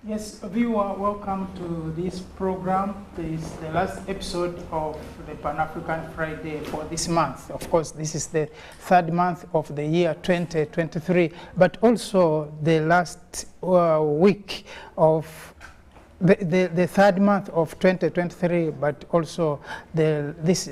Yes, viewer, welcome to this program. This is the last episode of the Pan-African Friday for this month. Of course, this is the third month of the year 2023, but also the last week of the third month of 2023, but also this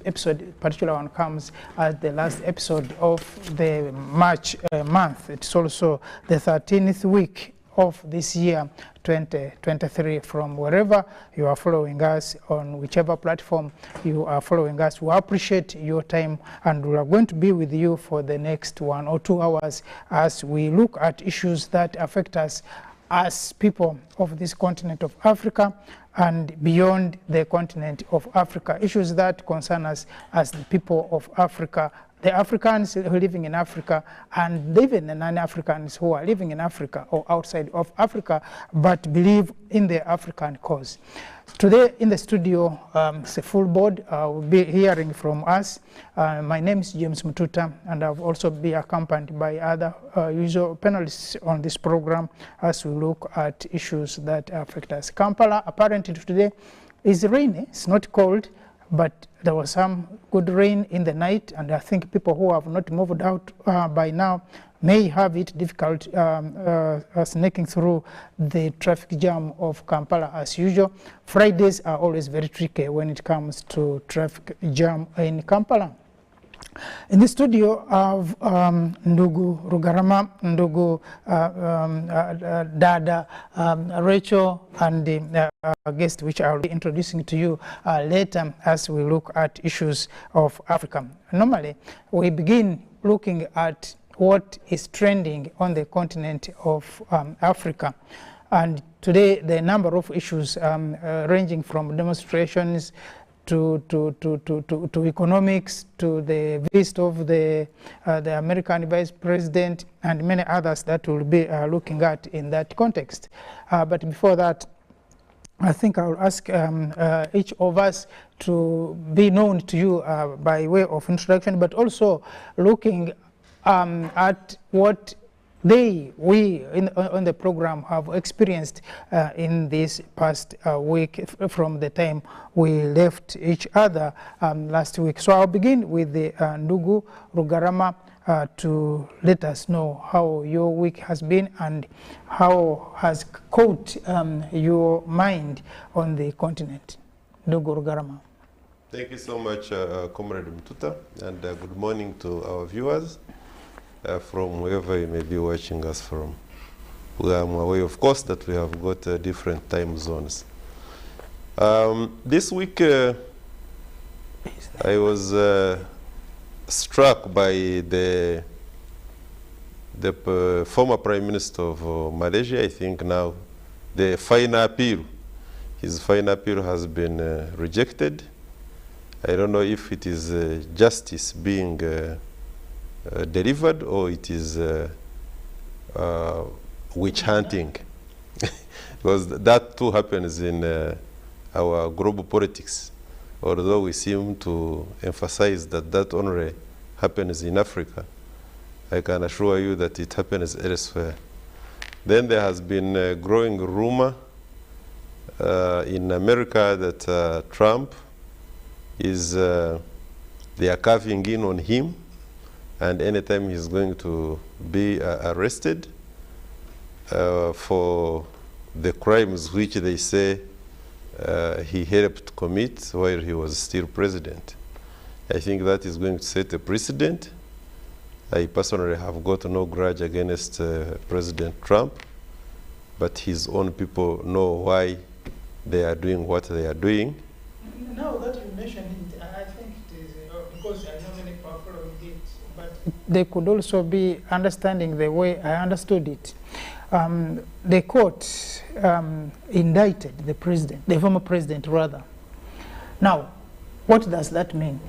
episode, particular one, comes as the last episode of the March month. It's also the 13th week of this year 2023. From wherever you are following us, on whichever platform you are following us, we appreciate your time, and we are going to be with you for the next 1 or 2 hours as we look at issues that affect us as people of this continent of Africa and beyond the continent of Africa, issues that concern us as the people of Africa, the Africans who are living in Africa, and even the non-Africans who are living in Africa or outside of Africa but believe in the African cause. Today in the studio, it's a full board. We'll be hearing from us. My name is James Mututa, and I'll also be accompanied by other usual panelists on this program as we look at issues that affect us. Kampala, apparently today, is rainy. It's not cold, but there was some good rain in the night, and I think people who have not moved out by now may have it difficult sneaking through the traffic jam of Kampala as usual. Fridays are always very tricky when it comes to traffic jam in Kampala. In the studio of Ndugu Rugarama, Ndugu Dada, Rachel, and the guest which I'll be introducing to you later as we look at issues of Africa. Normally, we begin looking at what is trending on the continent of Africa. And today, the number of issues ranging from demonstrations to economics, to the visit of the American Vice President, and many others that we'll be looking at in that context. But before that, I think I'll ask each of us to be known to you by way of introduction, but also looking at what we on the program have experienced in this past week from the time we left each other last week. So I'll begin with the Ndugu Rugarama to let us know how your week has been and how has caught your mind on the continent. Ndugu Rugarama. Thank you so much, Comrade Mututa, and good morning to our viewers. From wherever you may be watching us from. We are aware, of course, that we have got different time zones. This week, I was struck by the former Prime Minister of Malaysia. I think now the final appeal, his final appeal has been rejected. I don't know if it is justice being delivered, or it is witch hunting, because that too happens in our global politics, although we seem to emphasize that that only happens in Africa. I can assure you that it happens elsewhere. Then there has been a growing rumor in America that Trump is, they are caving in on him, and anytime he's going to be arrested for the crimes which they say he helped commit while he was still president. I think that is going to set a precedent. I personally have got no grudge against President Trump, but his own people know why they are doing what they are doing. Now that you mentioned it, I think it is because I know many people following it, but they could also be understanding the way I understood it. The court indicted the president, the former president rather. Now, what does that mean?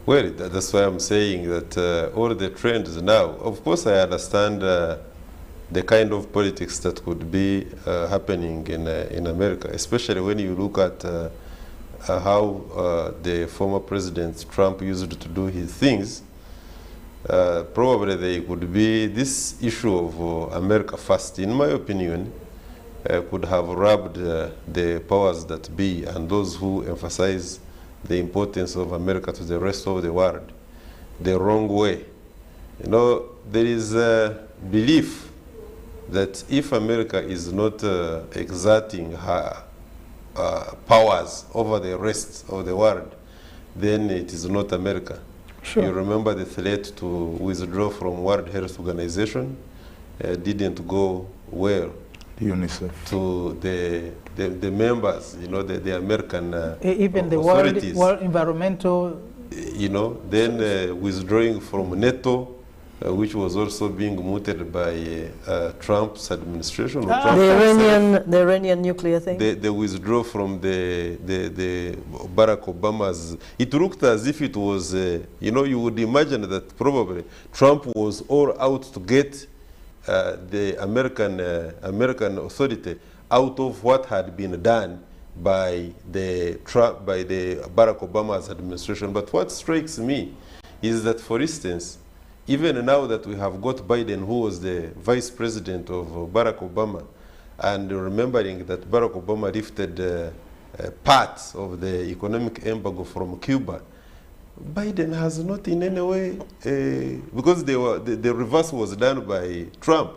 Well, that's why I'm saying that all the trends now, of course I understand the kind of politics that could be happening in America, especially when you look at how the former President Trump used to do his things. probably they could be this issue of America first, in my opinion, could have rubbed the powers that be and those who emphasize the importance of America to the rest of the world the wrong way. You know, there is a belief that if America is not exerting her powers over the rest of the world, then it is not America. Sure. You remember the threat to withdraw from World Health Organization didn't go well UNICEF. to the members, you know, the American Even the authorities. World Environmental. You know, then withdrawing from NATO, which was also being mooted by Trump's administration. Or Trump's The Iranian nuclear thing? They withdrew from the Barack Obama's. It looked as if it was, you know, you would imagine that probably Trump was all out to get the American authority out of what had been done by the Barack Obama's administration. But what strikes me is that, for instance, even now that we have got Biden, who was the vice president of Barack Obama, and remembering that Barack Obama lifted parts of the economic embargo from Cuba, Biden has not in any way, because the reverse was done by Trump.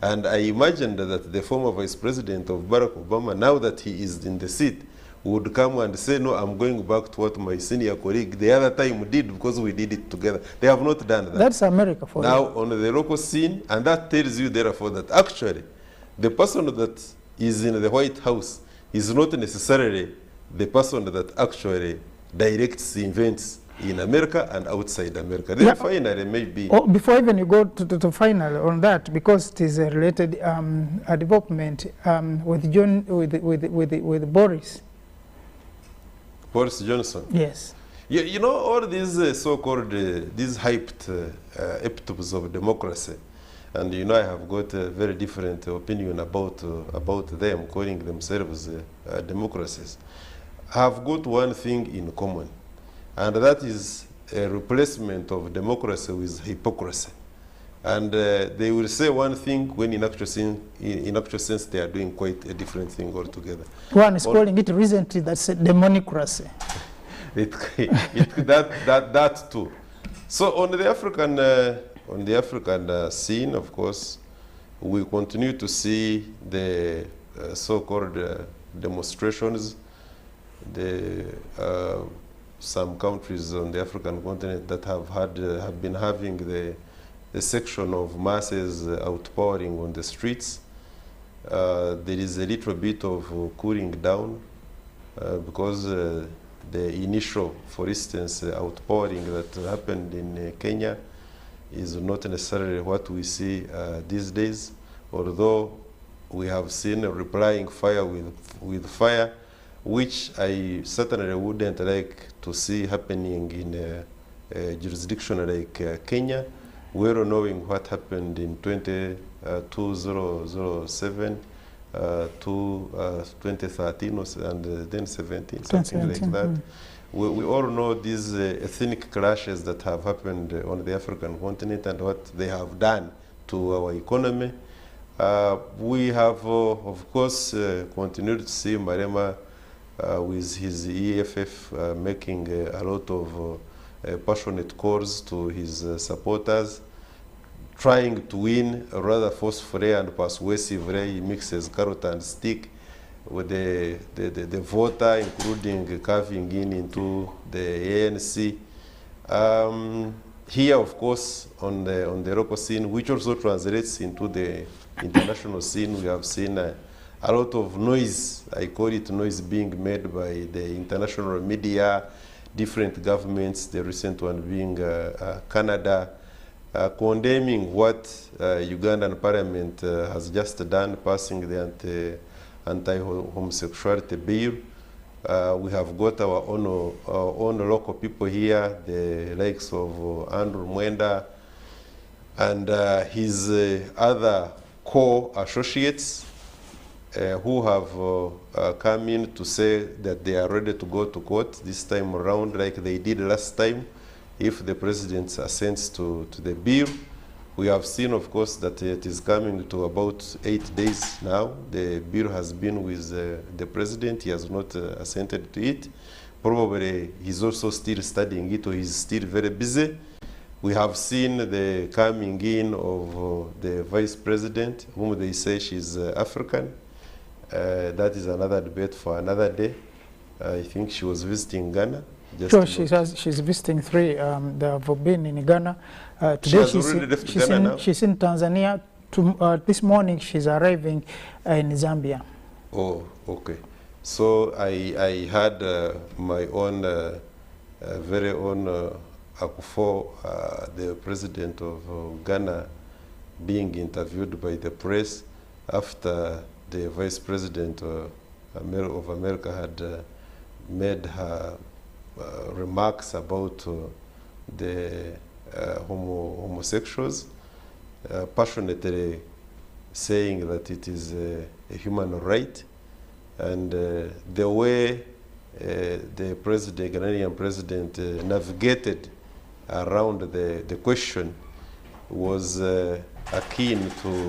And I imagined that the former vice president of Barack Obama, now that he is in the seat, would come and say, no, I'm going back to what my senior colleague the other time did, because we did it together. They have not done that. That's America for you. Now, on the local scene, and that tells you, therefore, that actually the person that is in the White House is not necessarily the person that actually directs events in America and outside America. Then finally, maybe... Oh, before even you go to final on that, because it is a related a development with Boris Johnson. Yes. You know, all these so-called, these hyped epitomes of democracy, and you know, I have got a very different opinion about them, calling themselves democracies, have got one thing in common, and that is a replacement of democracy with hypocrisy. And they will say one thing when in actual sense they are doing quite a different thing altogether. One is calling it recently, that's a democracy. that too. So on the African scene, of course, we continue to see the so-called demonstrations. Some countries on the African continent that have been having the section of masses outpouring on the streets. There is a little bit of cooling down because the initial, for instance, outpouring that happened in Kenya is not necessarily what we see these days, although we have seen a replying fire with fire, which I certainly wouldn't like to see happening in a jurisdiction like Kenya, well knowing what happened in 2007 to 2013 and then 17, something like that. We all know these ethnic clashes that have happened on the African continent and what they have done to our economy. We have, of course, continued to see Marema with his EFF making a lot of passionate calls to his supporters, trying to win rather forcefully and persuasively. He mixes carrot and stick with the voter, including carving into the ANC. Here, of course, on the local scene, which also translates into the international scene, we have seen a lot of noise, I call it noise, being made by the international media, different governments, the recent one being Canada, condemning what Ugandan parliament has just done, passing the anti-homosexuality bill. We have got our own local people here, the likes of Andrew Mwenda and his other co-associates who have come in to say that they are ready to go to court this time around like they did last time if the president assents to the bill. We have seen, of course, that it is coming to about 8 days now. The bill has been with the president. He has not assented to it. Probably he's also still studying it, or he's still very busy. We have seen the coming in of the vice president, whom they say she's African. That is another debate for another day. I think she was visiting Ghana. Sure, she's visiting 3. They have been in Ghana. Today she's in Tanzania. This morning she's arriving in Zambia. Oh, okay. So I had my own, very own Akufo, the president of Ghana, being interviewed by the press after the vice president of America had made her remarks about the homosexuals, passionately saying that it is a human right, and the way the Ghanaian president navigated around the question was akin to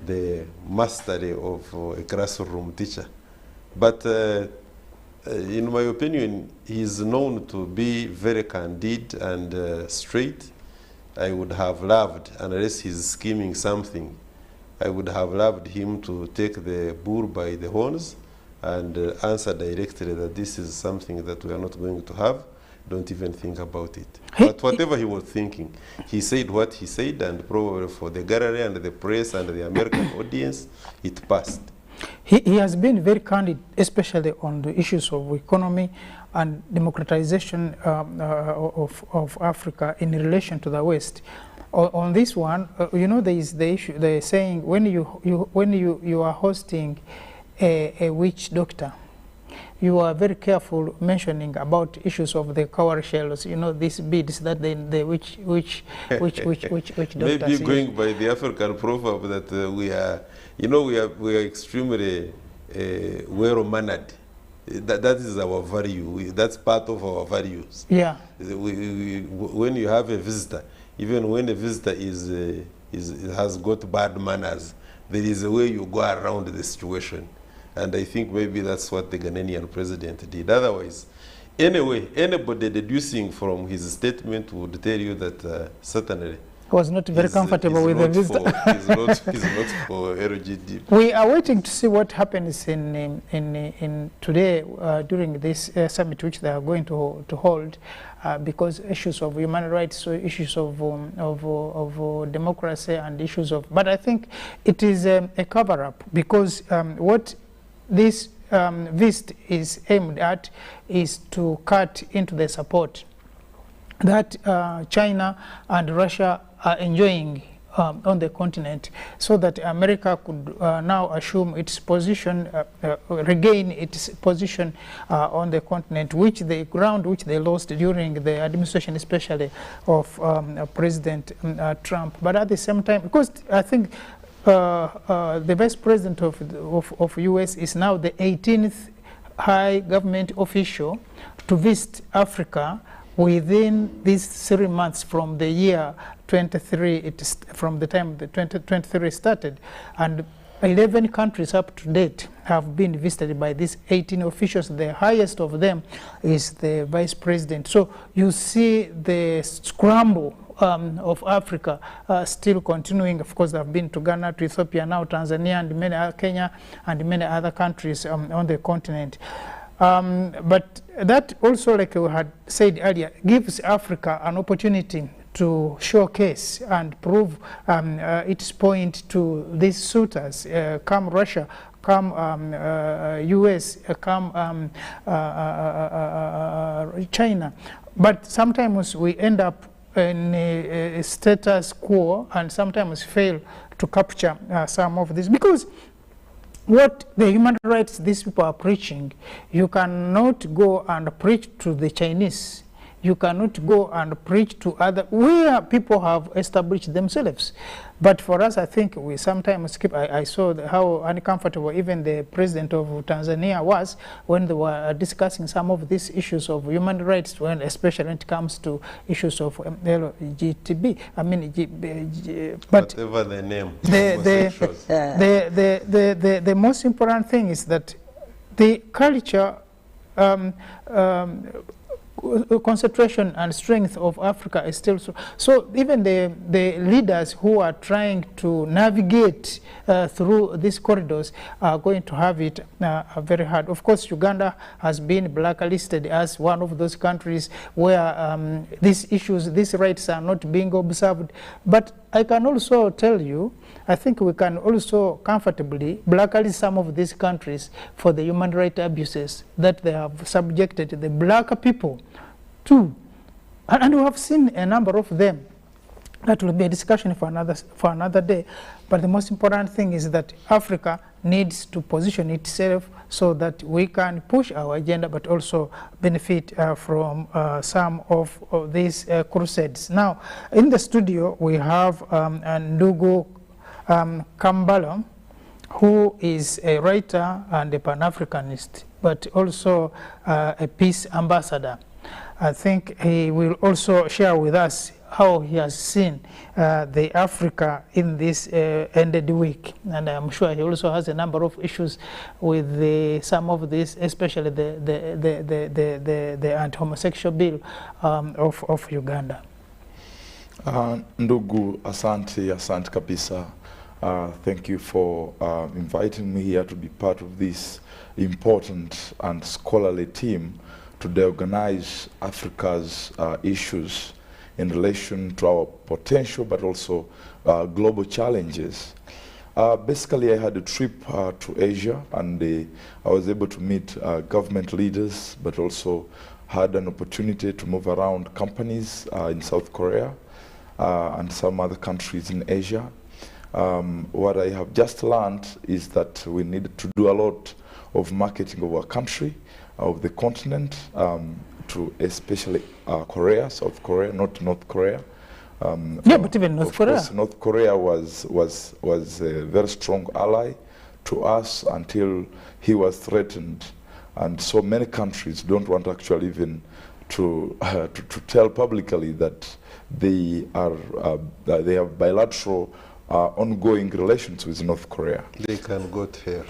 the mastery of a classroom teacher. But in my opinion, he is known to be very candid and straight. I would have loved, unless he's scheming something, I would have loved him to take the bull by the horns and answer directly that this is something that we are not going to have. Don't even think about it. But whatever he was thinking, he said what he said, and probably for the gallery and the press and the American audience, it passed. He has been very candid, especially on the issues of economy and democratization of Africa in relation to the West. On this one, you know, there is the issue. They're saying when you are hosting a witch doctor, you are very careful mentioning about issues of the cowrie shells. You know, these beads that the witch doctors maybe going by the African proverb that we are, you know, we are extremely well-mannered. That is our value. That's part of our values. Yeah. When you have a visitor, even when a visitor has got bad manners, there is a way you go around the situation. And I think maybe that's what the Ghanaian president did. Otherwise, anyway, anybody deducing from his statement would tell you that certainly was not very comfortable with the visitor. He's not for LGD. We are waiting to see what happens in today during this summit, which they are going to hold, because issues of human rights, so issues of democracy, and issues of. But I think it is a cover-up, because what this visit is aimed at is to cut into the support that China and Russia are enjoying on the continent, so that America could now assume its position, regain its position on the continent, which the ground which they lost during the administration, especially of President Trump. But at the same time, because I think the vice president of US is now the 18th high government official to visit Africa within these 3 months from the year 23, from the time the 2023 started, and 11 countries up to date have been visited by these 18 officials. The highest of them is the vice president. So you see the scramble of Africa still continuing. Of course, they've been to Ghana, to Ethiopia, now Tanzania, and many Kenya, and many other countries on the continent. But that also, like we had said earlier, gives Africa an opportunity to showcase and prove its point to these suitors, come Russia, come US, come China. But sometimes we end up in a status quo and sometimes fail to capture some of this, because what the human rights these people are preaching, you cannot go and preach to the Chinese. you cannot go and preach to other, where people have established themselves. But for us, I think we sometimes skip. I saw how uncomfortable even the president of Tanzania was when they were discussing some of these issues of human rights, when, especially when it comes to issues of LGTB. I mean, but whatever the name. The most important thing is that the culture, concentration and strength of Africa is still so even the leaders who are trying to navigate through these corridors are going to have it very hard. Of course, Uganda has been blacklisted as one of those countries where these issues, these rights are not being observed. But I can also tell you, I think we can also comfortably blacklist some of these countries for the human rights abuses that they have subjected the black people to. And we have seen a number of them. That will be a discussion for another day. But the most important thing is that Africa needs to position itself so that we can push our agenda, but also benefit from some of these crusades. Now, in the studio, we have Ndugu Kambalo, who is a writer and a Pan-Africanist, but also a peace ambassador. I think he will also share with us how he has seen the Africa in this ended week. And I'm sure he also has a number of issues with some of this, especially the anti-homosexual bill of Uganda. Ndugu, asante kabisa. Thank you for inviting me here to be part of this important and scholarly team to organize Africa's issues in relation to our potential, but also global challenges. Basically, I had a trip to Asia, and I was able to meet government leaders, but also had an opportunity to move around companies in South Korea and some other countries in Asia. What I have just learned is that we need to do a lot of marketing of our country, of the continent, to especially Korea, South Korea, not North Korea. Yeah, but even North Korea. Course, North Korea was a very strong ally to us until he was threatened, and so many countries don't want actually even to tell publicly that they have bilateral ongoing relations with North Korea. They can go there.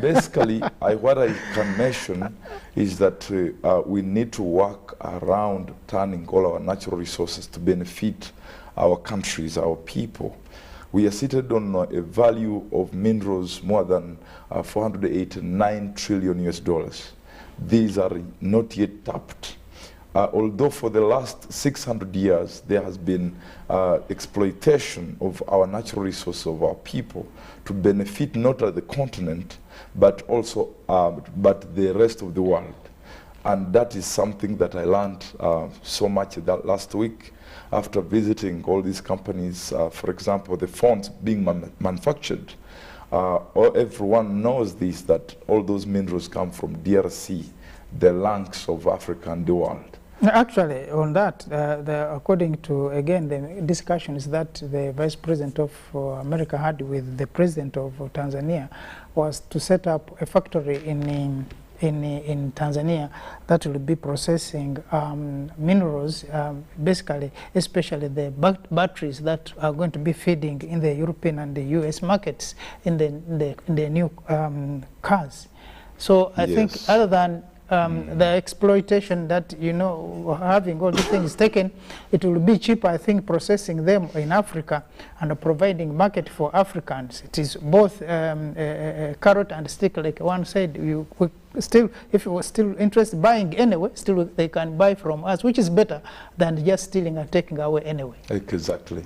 Basically, what I can mention is that we need to work around turning all our natural resources to benefit our countries, our people. We are seated on a value of minerals more than 489 trillion US dollars. These are not yet tapped. Although for the last 600 years there has been exploitation of our natural resources of our people to benefit not only the continent but also but the rest of the world. And that is something that I learned so much that last week after visiting all these companies. For example, the phones being manufactured. Everyone knows this, that all those minerals come from DRC, the lungs of Africa and the world. Actually, on that, according to, again, the discussions that the Vice President of America had with the President of Tanzania was to set up a factory in Tanzania that will be processing minerals, basically, especially the batteries that are going to be feeding in the European and the US markets in the new cars. So I think other than the exploitation that, you know, having all these things taken, it will be cheaper, I think, processing them in Africa and providing market for Africans. It is both a carrot and stick, like one said. If you were still interested buying anyway, still they can buy from us, which is better than just stealing and taking away anyway. Exactly.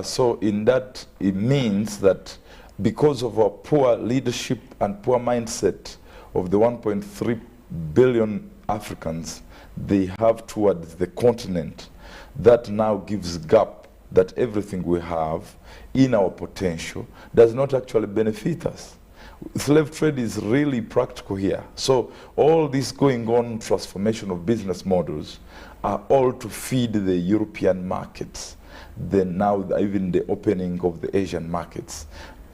So in that, it means that because of our poor leadership and poor mindset of the 1.3 billion Africans they have towards the continent, that now gives gap that everything we have in our potential does not actually benefit us. Slave trade is really practical here. So all this going on transformation of business models are all to feed the European markets, then now even the opening of the Asian markets.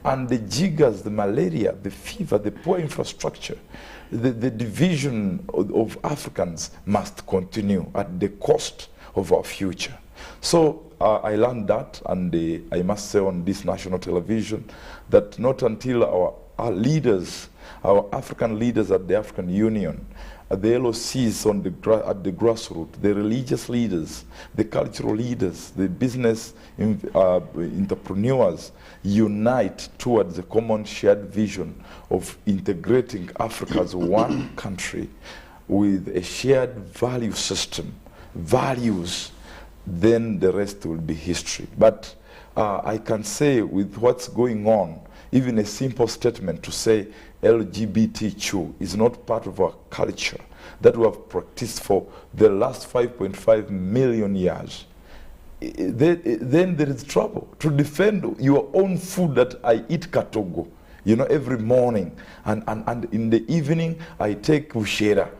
And the jiggers, the malaria, the fever, the poor infrastructure, the division of Africans must continue at the cost of our future. So I learned that, and I must say on this national television that not until our leaders, our African leaders at the African Union, the LOCs at the grassroots, the religious leaders, the cultural leaders, the business entrepreneurs unite towards a common shared vision of integrating Africa as one country with a shared value system, values, then the rest will be history. But I can say with what's going on, even a simple statement to say LGBTQ is not part of our culture that we have practiced for the last 5.5 million years, then there is trouble. To defend your own food that I eat katogo, you know, every morning, and in the evening I take ushera,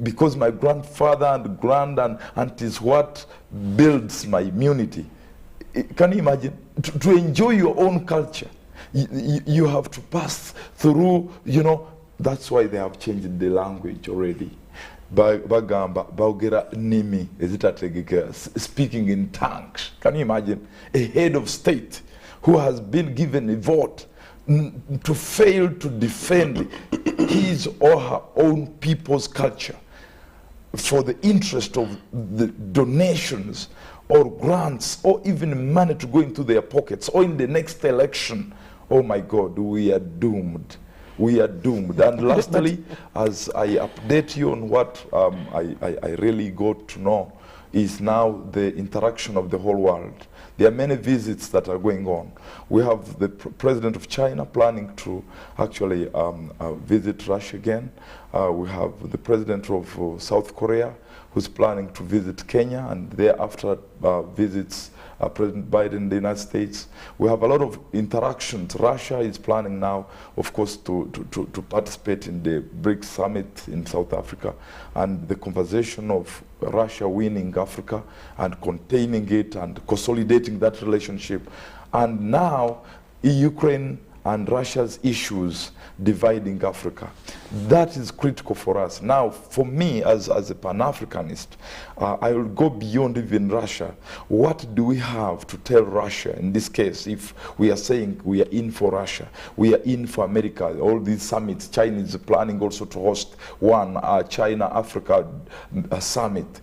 because my grandfather and grand-aunt is what builds my immunity. Can you imagine? To enjoy your own culture, you have to pass through, you know, that's why they have changed the language already. Bagamba, Baugera Nimi, speaking in tongues. Can you imagine? A head of state who has been given a vote to fail to defend his or her own people's culture for the interest of the donations or grants or even money to go into their pockets or in the next election. Oh my God, we are doomed. We are doomed. And lastly, as I update you on what I really got to know, is now the interaction of the whole world. There are many visits that are going on. We have the president of China planning to actually visit Russia again. We have the president of South Korea who's planning to visit Kenya, and thereafter visits President Biden in the United States. We have a lot of interactions. Russia is planning now, of course, to participate in the BRICS summit in South Africa, and the conversation of Russia winning Africa and containing it and consolidating that relationship. And now Ukraine and Russia's issues dividing Africa. That is critical for us. Now, for me, as a Pan-Africanist, I will go beyond even Russia. What do we have to tell Russia in this case, if we are saying we are in for Russia, we are in for America, all these summits, China is planning also to host one China-Africa summit.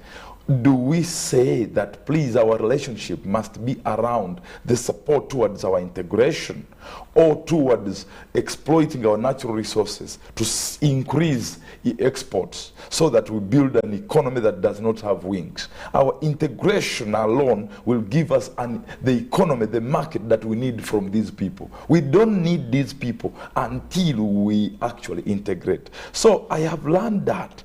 Do we say that, please, our relationship must be around the support towards our integration or towards exploiting our natural resources to increase exports so that we build an economy that does not have wings? Our integration alone will give us the economy, the market that we need from these people. We don't need these people until we actually integrate. So I have learned that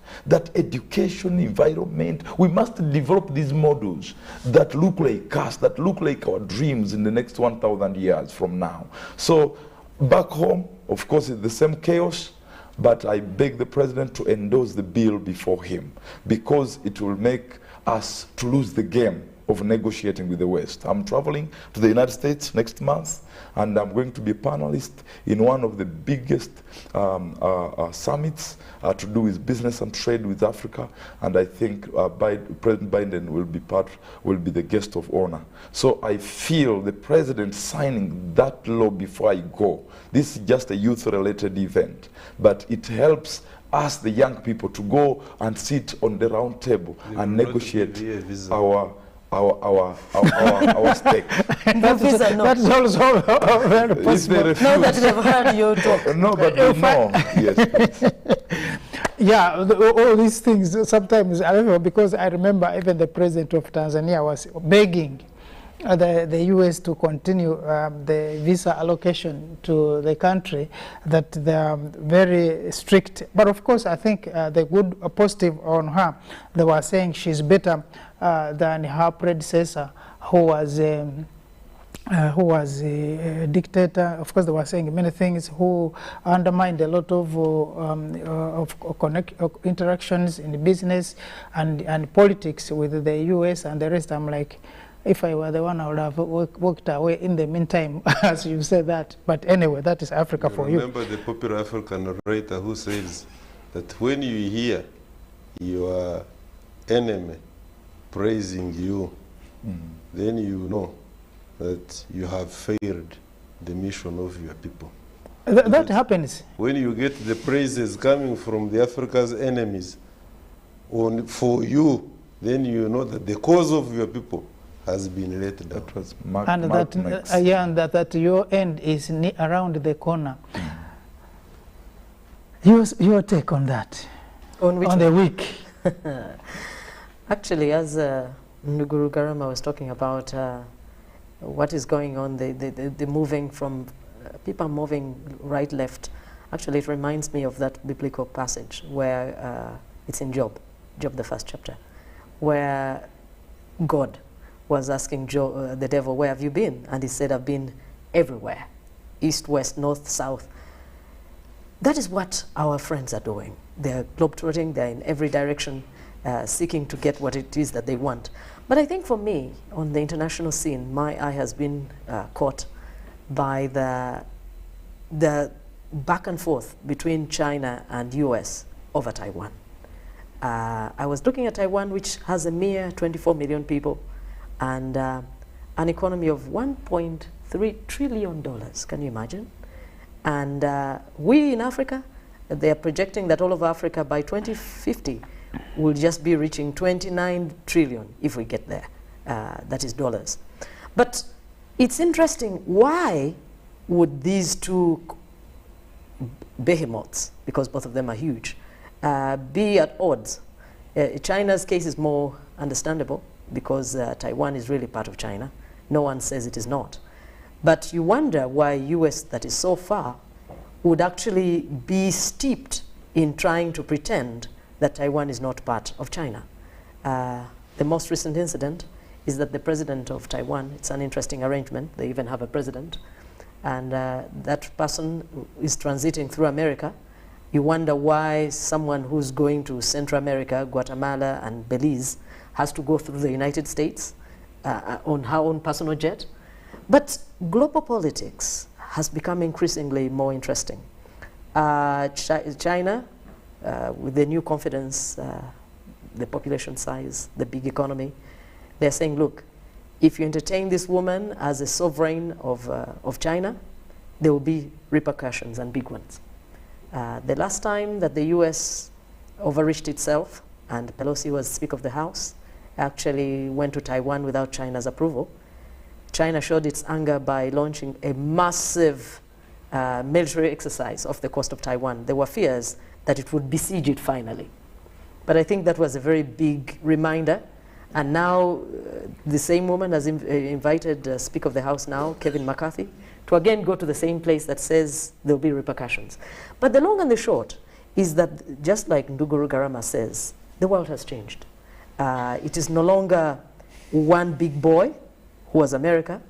education, environment, we must develop these models that look like us, that look like our dreams in the next 1,000 years from now. So back home, of course, it's the same chaos, but I beg the president to endorse the bill before him, because it will make us to lose the game of negotiating with the West. I'm traveling to the United States next month, and I'm going to be a panelist in one of the biggest summits to do with business and trade with Africa, and I think President Biden will be the guest of honor. So I feel the president signing that law before I go. This is just a youth-related event, but it helps us, the young people, to go and sit on the round table and negotiate our stake. That's also very possible. No, that we've heard you talk. No, but no. Yes. Yeah, all these things sometimes, I remember, because I remember even the president of Tanzania was begging the U.S. to continue the visa allocation to the country, that they are very strict. But of course, I think the good positive on her, they were saying she's better than her predecessor, who was who was a dictator. Of course, they were saying many things, who undermined a lot of interactions in business and politics with the US and the rest. I'm like, if I were the one, I would have walked away in the meantime, as you said that. But anyway, that is Africa for you. Remember the popular African narrator who says that when you hear your enemy praising you, then you know that you have failed the mission of your people. That happens. When you get the praises coming from the Africa's enemies for you, then you know that the cause of your people has been let down. That was And that your end is around the corner. Your take on that? On which the week? Actually, as Nduguru Garama was talking about what is going on, the moving from, people are moving right, left. Actually, it reminds me of that biblical passage where it's in Job, the first chapter, where God was asking the devil, where have you been? And he said, I've been everywhere, east, west, north, south. That is what our friends are doing. They're globetrotting, they're in every direction, seeking to get what it is that they want. But I think for me, on the international scene, my eye has been caught by the back and forth between China and US over Taiwan. I was looking at Taiwan, which has a mere 24 million people and an economy of $1.3 trillion. Can you imagine? And we in Africa, they are projecting that all of Africa by 2050 will just be reaching 29 trillion if we get there. That is dollars. But it's interesting, why would these two behemoths, because both of them are huge, be at odds? China's case is more understandable because Taiwan is really part of China. No one says it is not. But you wonder why US, that is so far, would actually be steeped in trying to pretend that Taiwan is not part of China. The most recent incident is that the president of Taiwan, it's an interesting arrangement, they even have a president, and that person is transiting through America. You wonder why someone who's going to Central America, Guatemala and Belize has to go through the United States on her own personal jet. But global politics has become increasingly more interesting. China, with the new confidence, the population size, the big economy, they're saying, look, if you entertain this woman as a sovereign of China, there will be repercussions, and big ones. The last time that the US overreached itself, and Pelosi was Speaker of the House, actually went to Taiwan without China's approval, China showed its anger by launching a massive military exercise off the coast of Taiwan. There were fears that it would besiege it finally. But I think that was a very big reminder. And now the same woman has invited Speaker of the House now, Kevin McCarthy, to again go to the same place that says there will be repercussions. But the long and the short is that, just like Nduguru Garama says, the world has changed. It is no longer one big boy, who was America.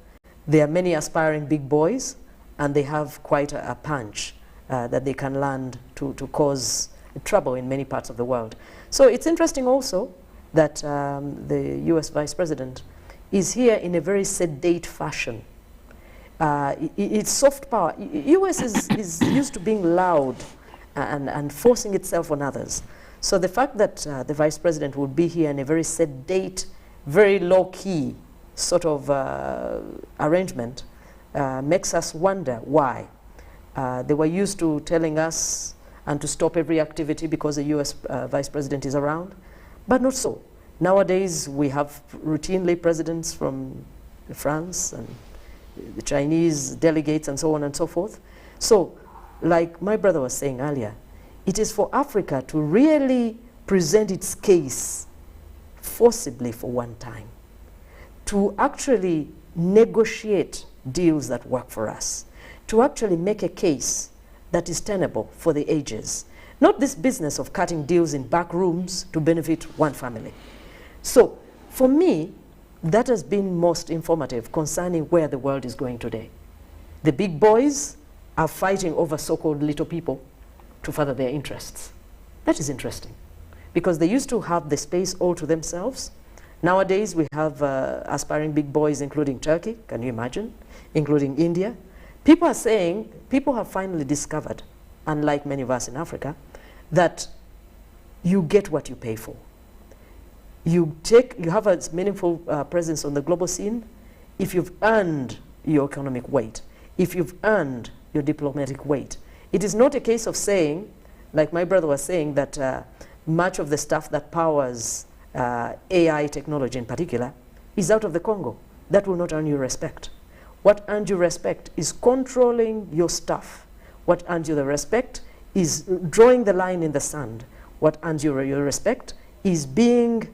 There are many aspiring big boys, and they have quite a punch that they can land to cause trouble in many parts of the world. So it's interesting also that the US Vice President is here in a very sedate fashion. It's soft power. US is used to being loud and forcing itself on others. So the fact that the Vice President would be here in a very sedate, very low-key sort of arrangement makes us wonder why. They were used to telling us and to stop every activity because the US Vice President is around, but not so. Nowadays, we have routinely presidents from France and the Chinese delegates and so on and so forth. So, like my brother was saying earlier, it is for Africa to really present its case forcibly for one time, to actually negotiate deals that work for us, to actually make a case that is tenable for the ages. Not this business of cutting deals in back rooms to benefit one family. So, for me, that has been most informative concerning where the world is going today. The big boys are fighting over so-called little people to further their interests. That is interesting, because they used to have the space all to themselves. Nowadays, we have aspiring big boys, including Turkey, can you imagine, including India. People are saying, people have finally discovered, unlike many of us in Africa, that you get what you pay for. You have a meaningful presence on the global scene if you've earned your economic weight, if you've earned your diplomatic weight. It is not a case of saying, like my brother was saying, that much of the stuff that powers AI technology in particular is out of the Congo. That will not earn you respect. What earns you respect is controlling your stuff. What earns you the respect is drawing the line in the sand. What earns you your respect is being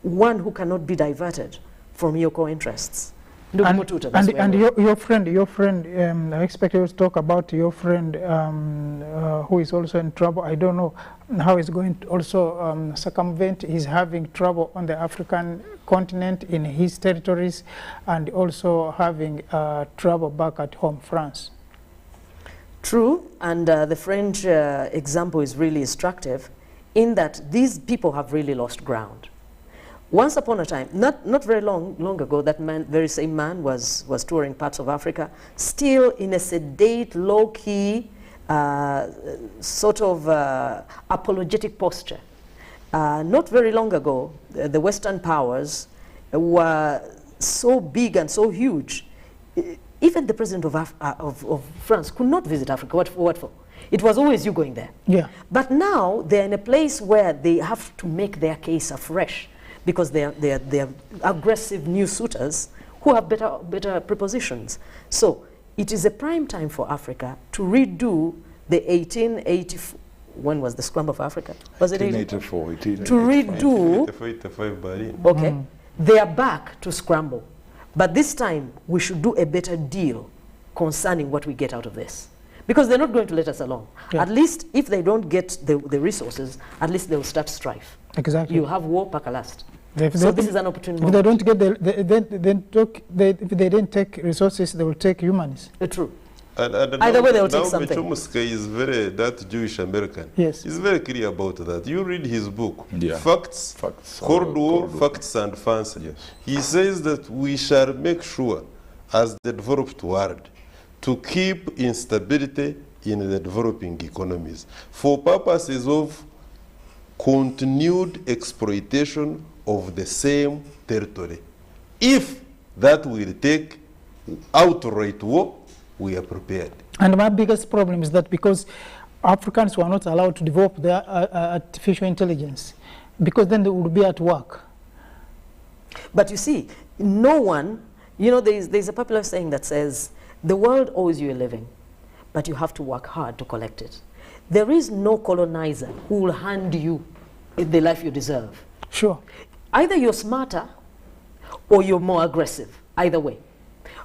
one who cannot be diverted from your core interests. And your friend, I expect you to talk about your friend who is also in trouble. I don't know how he's going to also circumvent. He's having trouble on the African continent in his territories, and also having trouble back at home, France. True, and the French example is really instructive in that these people have really lost ground. Once upon a time, not very long ago, that very same man was touring parts of Africa, still in a sedate, low-key, sort of apologetic posture. Not very long ago, the Western powers were so big and so huge, even the president of France could not visit Africa. What for? It was always you going there. Yeah. But now they're in a place where they have to make their case afresh, because they are aggressive new suitors who have better prepositions. So it is a prime time for Africa to redo the 1884, when was the Scramble of Africa? Was it 1884? To redo, 85 Berlin. okay, they are back to scramble. But this time we should do a better deal concerning what we get out of this. Because they're not going to let us alone. Yeah. At least if they don't get the resources, at least they'll start strife. Exactly. You have war, pakalast. So this is an opportunity. If they don't get if they didn't take resources, they will take humans. True. And either way, they will take something. Chomsky is that Jewish American. Yes. He's very clear about that. You read his book, yeah. Facts, Cordo, Facts and Fancy. Yes. He says that we shall make sure, as the developed world, to keep instability in the developing economies for purposes of continued exploitation of the same territory. If that will take outright war, we are prepared. And my biggest problem is that because Africans were not allowed to develop their artificial intelligence, because then they would be at work. But you see, no one, you know, there's a popular saying that says, the world owes you a living, but you have to work hard to collect it. There is no colonizer who will hand you the life you deserve. Sure. Either you're smarter or you're more aggressive, either way.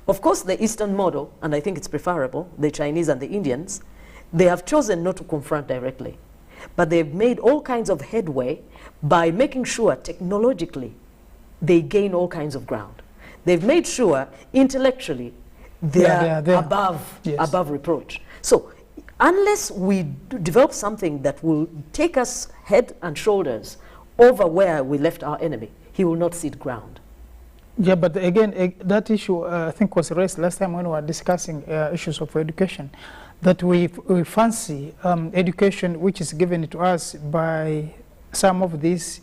Of course, the Eastern model, and I think it's preferable, the Chinese and the Indians, they have chosen not to confront directly. But they've made all kinds of headway by making sure technologically they gain all kinds of ground. They've made sure intellectually they're above reproach. So unless we develop something that will take us head and shoulders over where we left our enemy, he will not cede ground. Yeah, but again, that issue I think was raised last time when we were discussing issues of education, that we fancy education which is given to us by some of these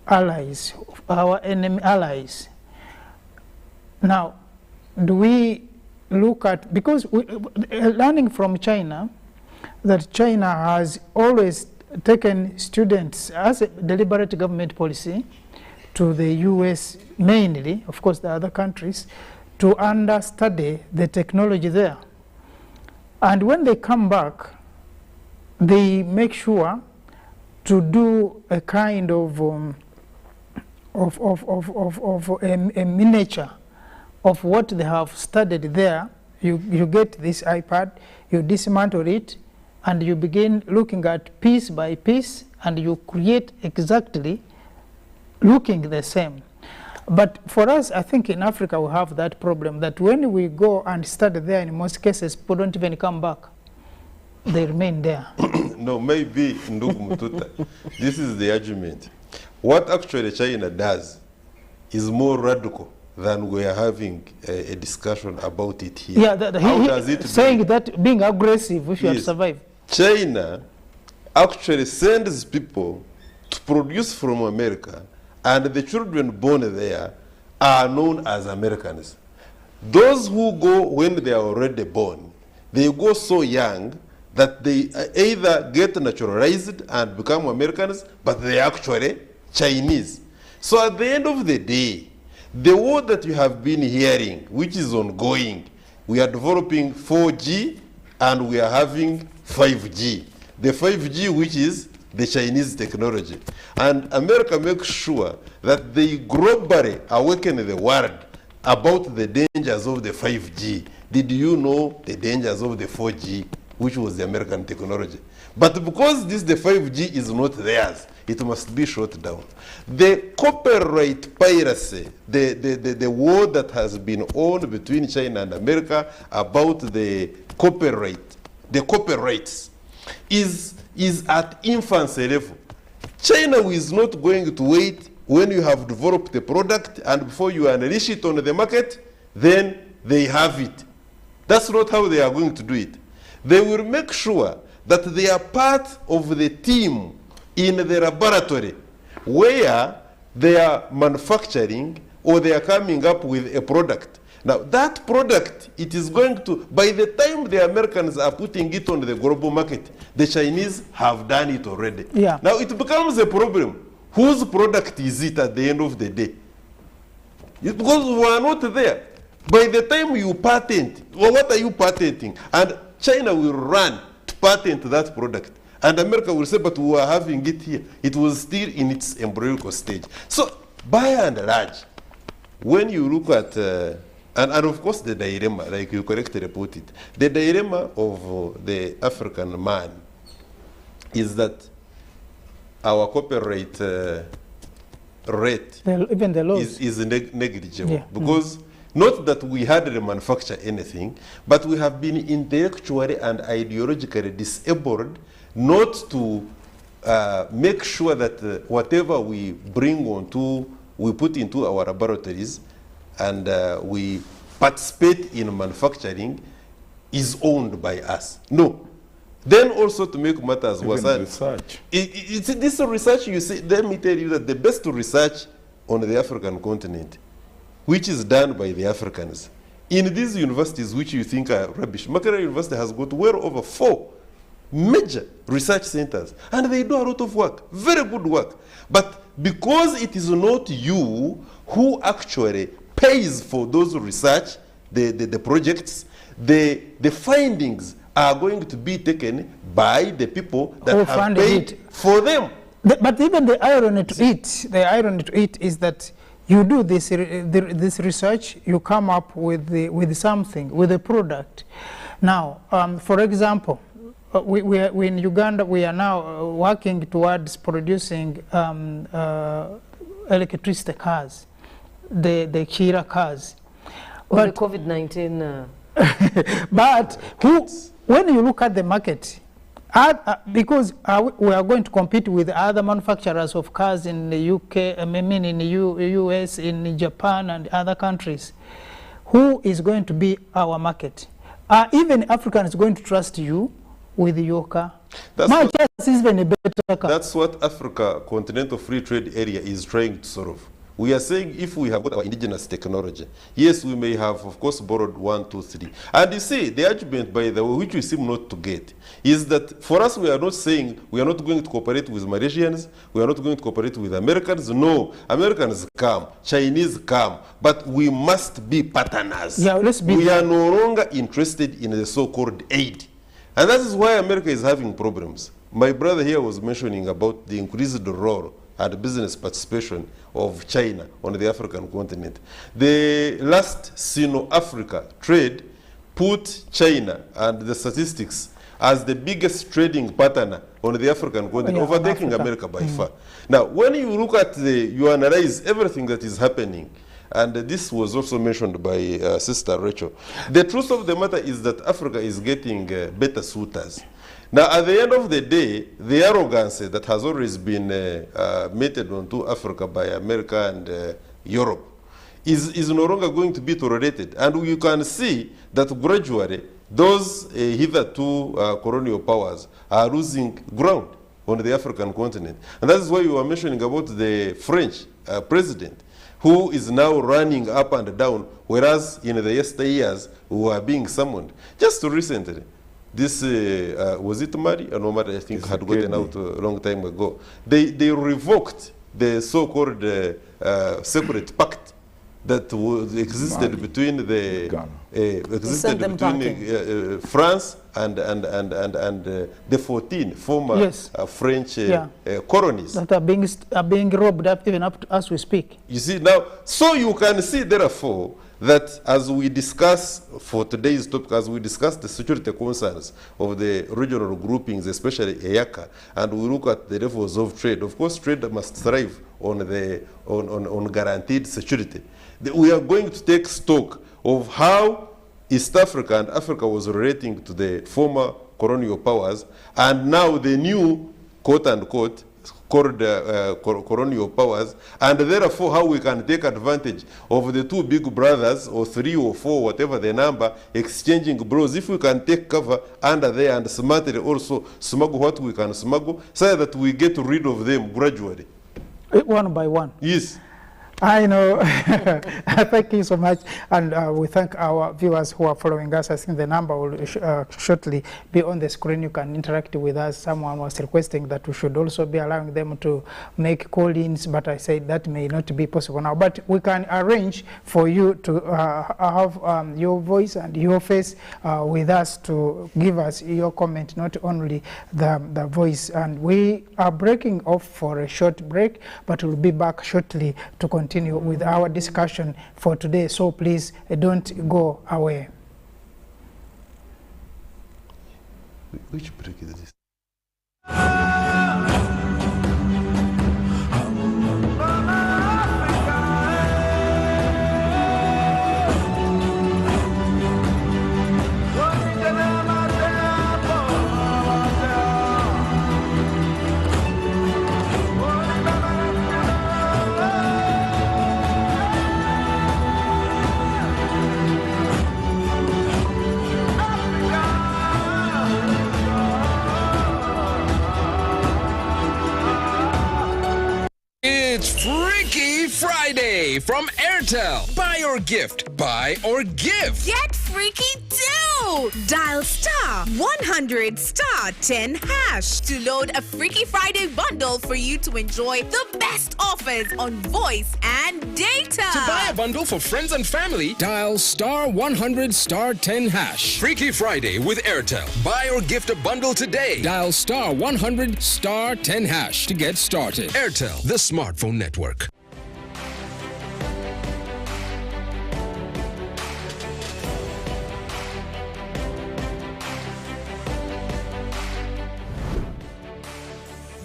allies, our enemy allies. Now, do we look at, because learning from China, that China has always taken students as a deliberate government policy to the US mainly, of course the other countries, to understudy the technology there. And when they come back, they make sure to do a kind of a miniature of what they have studied there. You get this iPad, you dismantle it, and you begin looking at piece by piece, and you create exactly looking the same. But for us, I think in Africa we have that problem that when we go and study there, in most cases, people don't even come back. They remain there. No, maybe Ndugu Mututa, this is the argument. What actually China does is more radical than we are having a discussion about it here. Yeah, How does it saying that being aggressive, if you have to survive. China actually sends people to produce from America, and the children born there are known as Americans. Those who go when they are already born, they go so young that they either get naturalized and become Americans, but they are actually Chinese. So at the end of the day, the war that you have been hearing, which is ongoing, we are developing 4G and we are having 5G. The 5G, which is the Chinese technology. And America makes sure that they globally awaken the world about the dangers of the 5G. Did you know the dangers of the 4G, which was the American technology? But because the 5G is not theirs, it must be shut down. The copyright piracy, the war that has been on between China and America about the copyrights is at infancy level. China is not going to wait when you have developed the product and before you unleash it on the market, then they have it. That's not how they are going to do it. They will make sure that they are part of the team in the laboratory where they are manufacturing or they are coming up with a product. Now that product, it is going to, by the time the Americans are putting it on the global market, the Chinese have done it already. Yeah. Now it becomes a problem. Whose product is it at the end of the day? It's because we are not there. By the time you patent, well, what are you patenting? And China will run to patent that product. And America will say, but we are having it here. It was still in its embryonic stage. So by and large, when you look at, and of course the dilemma, like you correctly put it, the dilemma of the African man is that our copyright rate Even the laws. is negligible. Yeah. Because not that we hardly manufacture anything, but we have been intellectually and ideologically disabled not to make sure that whatever we bring onto, we put into our laboratories and we participate in manufacturing is owned by us. No. Then also to make matters worse, research. This research, you see, let me tell you that the best research on the African continent, which is done by the Africans, in these universities which you think are rubbish, Makerere University has got well over 4 major research centers, and they do a lot of work, very good work. But because it is not you who actually pays for those research, the projects, the findings are going to be taken by the people that have paid for them. But even the irony to it is that you do this research, you come up with something, with a product. Now, for example, we in Uganda, we are now working towards producing electricity cars, the Kira cars. Or the COVID-19. But when you look at the market, because we are going to compete with other manufacturers of cars in the UK, I mean in the US, in Japan and other countries, who is going to be our market? Are even Africans going to trust you with your car? Is even a better car. That's what Africa Continental Free Trade Area is trying to solve. We are saying if we have got our indigenous technology, yes, we may have, of course, borrowed 1, 2, 3. And you see, the argument, by the way, which we seem not to get, is that for us, we are not saying we are not going to cooperate with Malaysians, we are not going to cooperate with Americans. No, Americans come, Chinese come, but we must be partners. Yeah, let's be we are no longer interested in the so-called aid. And that is why America is having problems. My brother here was mentioning about the increased role and business participation of China on the African continent. The last Sino-Africa trade put China, and the statistics as the biggest trading partner on the African continent, overtaking America by far. Now, when you look at you analyze everything that is happening, and this was also mentioned by Sister Rachel, the truth of the matter is that Africa is getting better suitors. Now, at the end of the day, the arrogance that has always been meted onto Africa by America and Europe is no longer going to be tolerated. And you can see that gradually those hitherto colonial powers are losing ground on the African continent. And that is why you were mentioning about the French president, who is now running up and down, whereas in the yesteryears we were being summoned. Just recently, this, was it Mali? No, Mali, I think, had gotten out a long time ago. They revoked the so-called separate pact that existed between the France and the 14 former French colonies that are being robbed up even up to as we speak. You see now, so you can see therefore that as we discuss for today's topic, as we discuss the security concerns of the regional groupings, especially EACA, and we look at the levels of trade, of course trade must thrive on guaranteed security. We are going to take stock of how East Africa and Africa was relating to the former colonial powers, and now the new quote-unquote called colonial powers, and therefore how we can take advantage of the two big brothers, or 3 or 4, whatever the number, exchanging blows. If we can take cover under there and smartly also smuggle what we can smuggle, so that we get rid of them gradually. One by one. Yes. I know. Thank you so much. And we thank our viewers who are following us. I think the number will shortly be on the screen. You can interact with us. Someone was requesting that we should also be allowing them to make call-ins, but I said that may not be possible now. But we can arrange for you to have your voice and your face with us to give us your comment, not only the voice. And we are breaking off for a short break, but we'll be back shortly to continue with our discussion for today, so please don't go away. Which break is this? It's Freaky Friday from Airtel. Buy or gift. Buy or gift. Get freaky too! Dial *100 *10# to load a Freaky Friday bundle for you to enjoy the best offers on voice and data. To buy a bundle for friends and family, dial *100 *10#. Freaky Friday with Airtel. Buy or gift a bundle today. Dial *100 *10# to get started. Airtel, the smartphone network.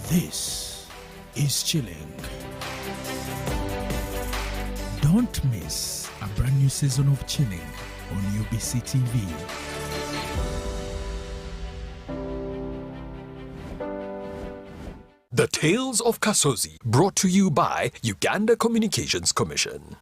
This is Chilling. Don't miss a brand new season of Chilling on UBC TV. The Tales of Kasozi, brought to you by Uganda Communications Commission.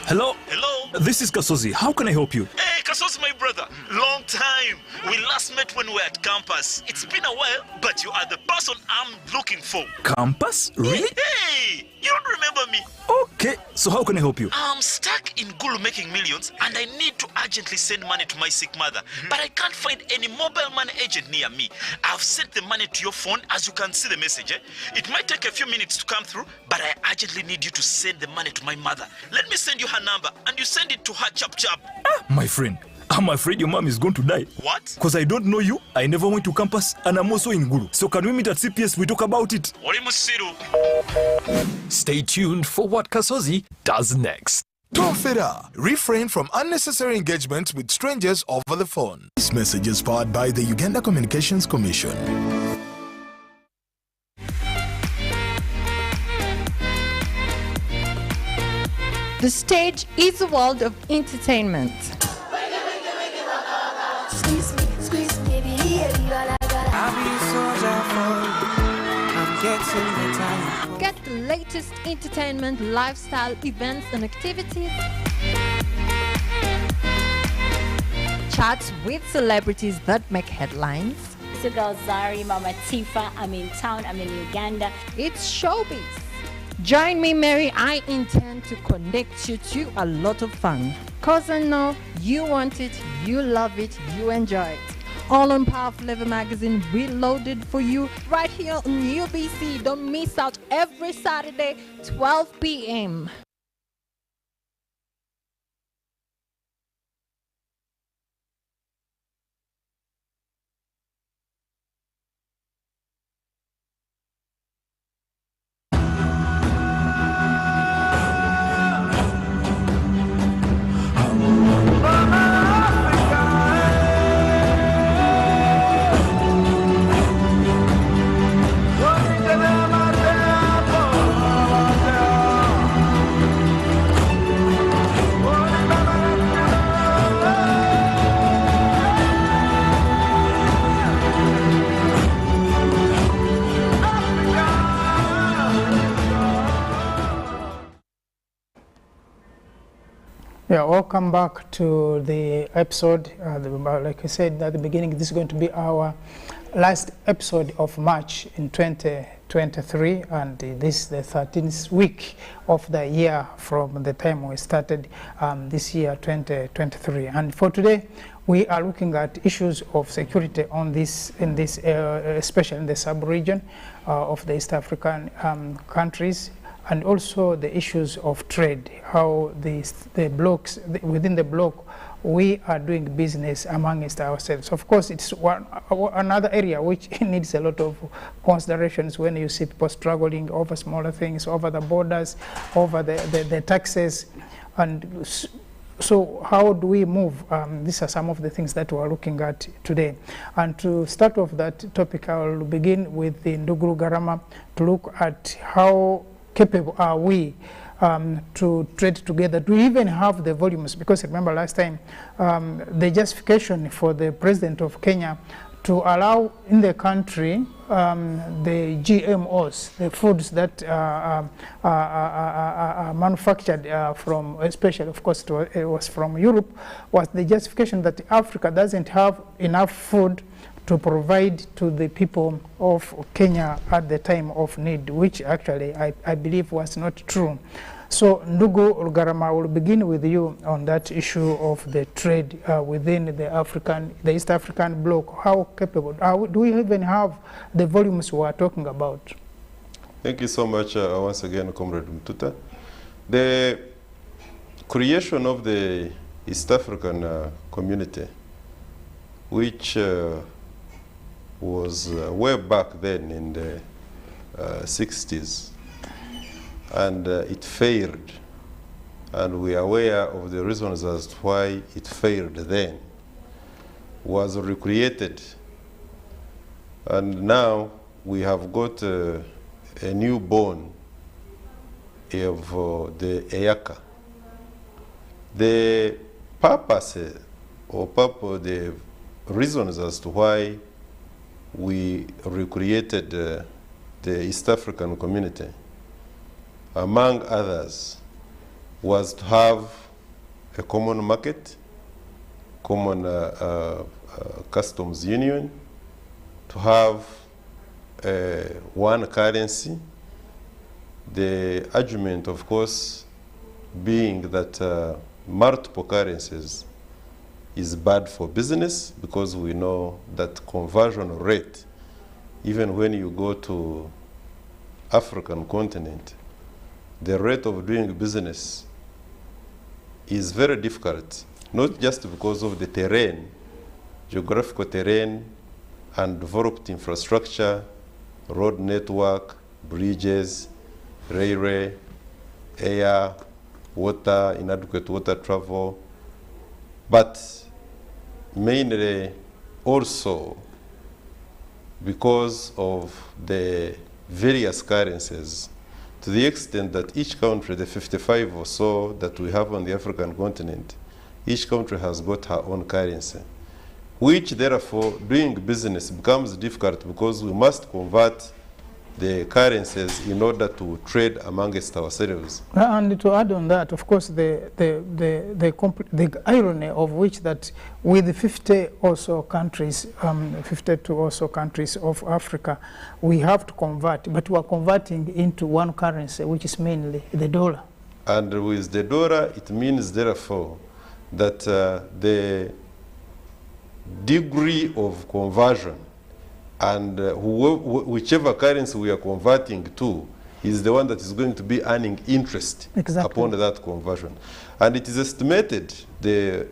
Hello? Hello? This is Kasozi. How can I help you? Hey, Kasozi, my brother. Long time. We last met when we were at campus. It's been a while, but you are the person I'm looking for. Campus? Really? Hey, you don't remember me? Okay, so how can I help you? I'm stuck in Gulu making millions, and I need to urgently send money to my sick mother. But I can't find any mobile money agent near me. I've sent the money to your phone, as you can see the message. It might take a few minutes to come through, but I urgently need you to send the money to my mother. Let me send you her number, and you send it to her chap. My friend, I'm afraid your mom is going to die. What? Because I don't know you, I never went to campus, and I'm also in Gulu. So can we meet at CPS, we talk about it? Stay tuned for what Kasozi does next. Don't fira. Refrain from unnecessary engagement with strangers over the phone. This message is powered by the Uganda Communications Commission. The stage is a world of entertainment. Get the latest entertainment, lifestyle, events and activities. Chats with celebrities that make headlines. It's your girl Zari, Mama Tifa. I'm in town, I'm in Uganda. It's showbiz. Join me, Mary. I intend to connect you to a lot of fun. Cause I know you want it, you love it, you enjoy it. All on Powerful Level Magazine, reloaded for you right here on UBC. Don't miss out every Saturday, 12 p.m. Yeah, welcome back to the episode. Like I said at the beginning, this is going to be our last episode of March in 2023, and this is the 13th week of the year from the time we started this year 2023. And for today, we are looking at issues of security on especially in the sub-region of the East African countries, and also the issues of trade, how the blocks, within the bloc, we are doing business amongst ourselves. Of course, it's another area which needs a lot of considerations when you see people struggling over smaller things, over the borders, over the taxes. And so how do we move? These are some of the things that we're looking at today. And to start off that topic, I will begin with the Nduguru Garama to look at how capable are we to trade together? Do we even have the volumes? Because remember last time, the justification for the president of Kenya to allow in the country the GMOs, the foods that are manufactured from, especially of course it was from Europe, was the justification that Africa doesn't have enough food to provide to the people of Kenya at the time of need, which actually I believe was not true. So Ndugu Garama, will begin with you on that issue of the trade within the East African bloc. How capable, do we even have the volumes we are talking about? Thank you so much once again, Comrade Mtuta. The creation of the East African community, which was way back then in the 60s, and it failed, and we are aware of the reasons as to why it failed then, was recreated, and now we have got a newborn of the EACA. The purpose the reasons as to why we recreated the East African community, among others, was to have a common market, common customs union, to have one currency. The argument, of course, being that multiple currencies is bad for business, because we know that conversion rate, even when you go to African continent, the rate of doing business is very difficult, not just because of the terrain, geographical terrain, and developed infrastructure, road network, bridges, railway, air, water, inadequate water travel, but mainly also because of the various currencies, to the extent that each country, the 55 or so that we have on the African continent, each country has got her own currency, which therefore doing business becomes difficult because we must convert the currencies in order to trade amongst ourselves. And to add on that, of course, the irony of which that with 50 or so countries, 52 or so countries of Africa, we have to convert, but we are converting into one currency, which is mainly the dollar. And with the dollar, it means therefore that the degree of conversion and whichever currency we are converting to is the one that is going to be earning interest upon that conversion. And it is estimated, the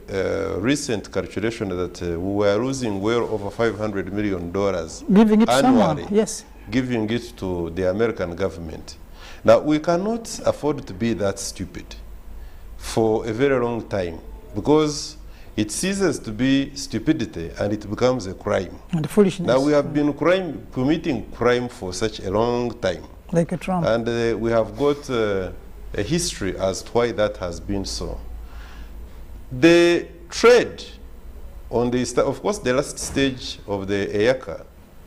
recent calculation, that we were losing well over $500 million giving it annually, someone, yes, giving it to the American government. Now, we cannot afford to be that stupid for a very long time, because it ceases to be stupidity and it becomes a crime. And foolishness. Now we have been committing crime for such a long time. Like a Trump. And we have got a history as to why that has been so. The trade on the, of course, the last stage of the EACA,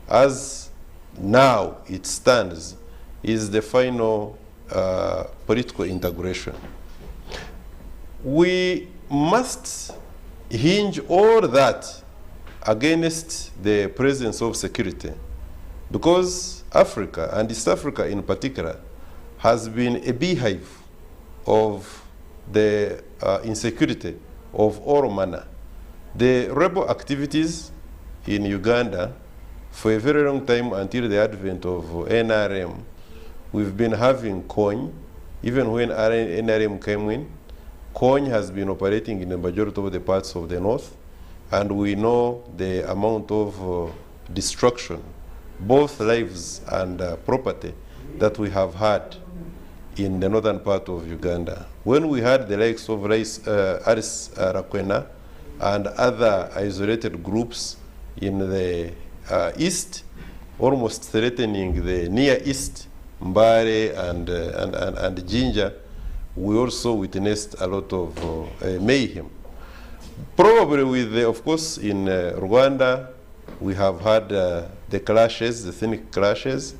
as now it stands, is the final political integration. We must hinge all that against the presence of security, because Africa, and East Africa in particular, has been a beehive of the insecurity of all manner. The rebel activities in Uganda, for a very long time until the advent of NRM, we've been having coin. Even when NRM came in, coin has been operating in the majority of the parts of the north, and we know the amount of destruction, both lives and property, that we have had in the northern part of Uganda. When we had the likes of Aris Rakwena and other isolated groups in the east, almost threatening the Near East, Mbare and Jinja, we also witnessed a lot of mayhem. Probably with, of course, in Rwanda, we have had the clashes, the ethnic clashes,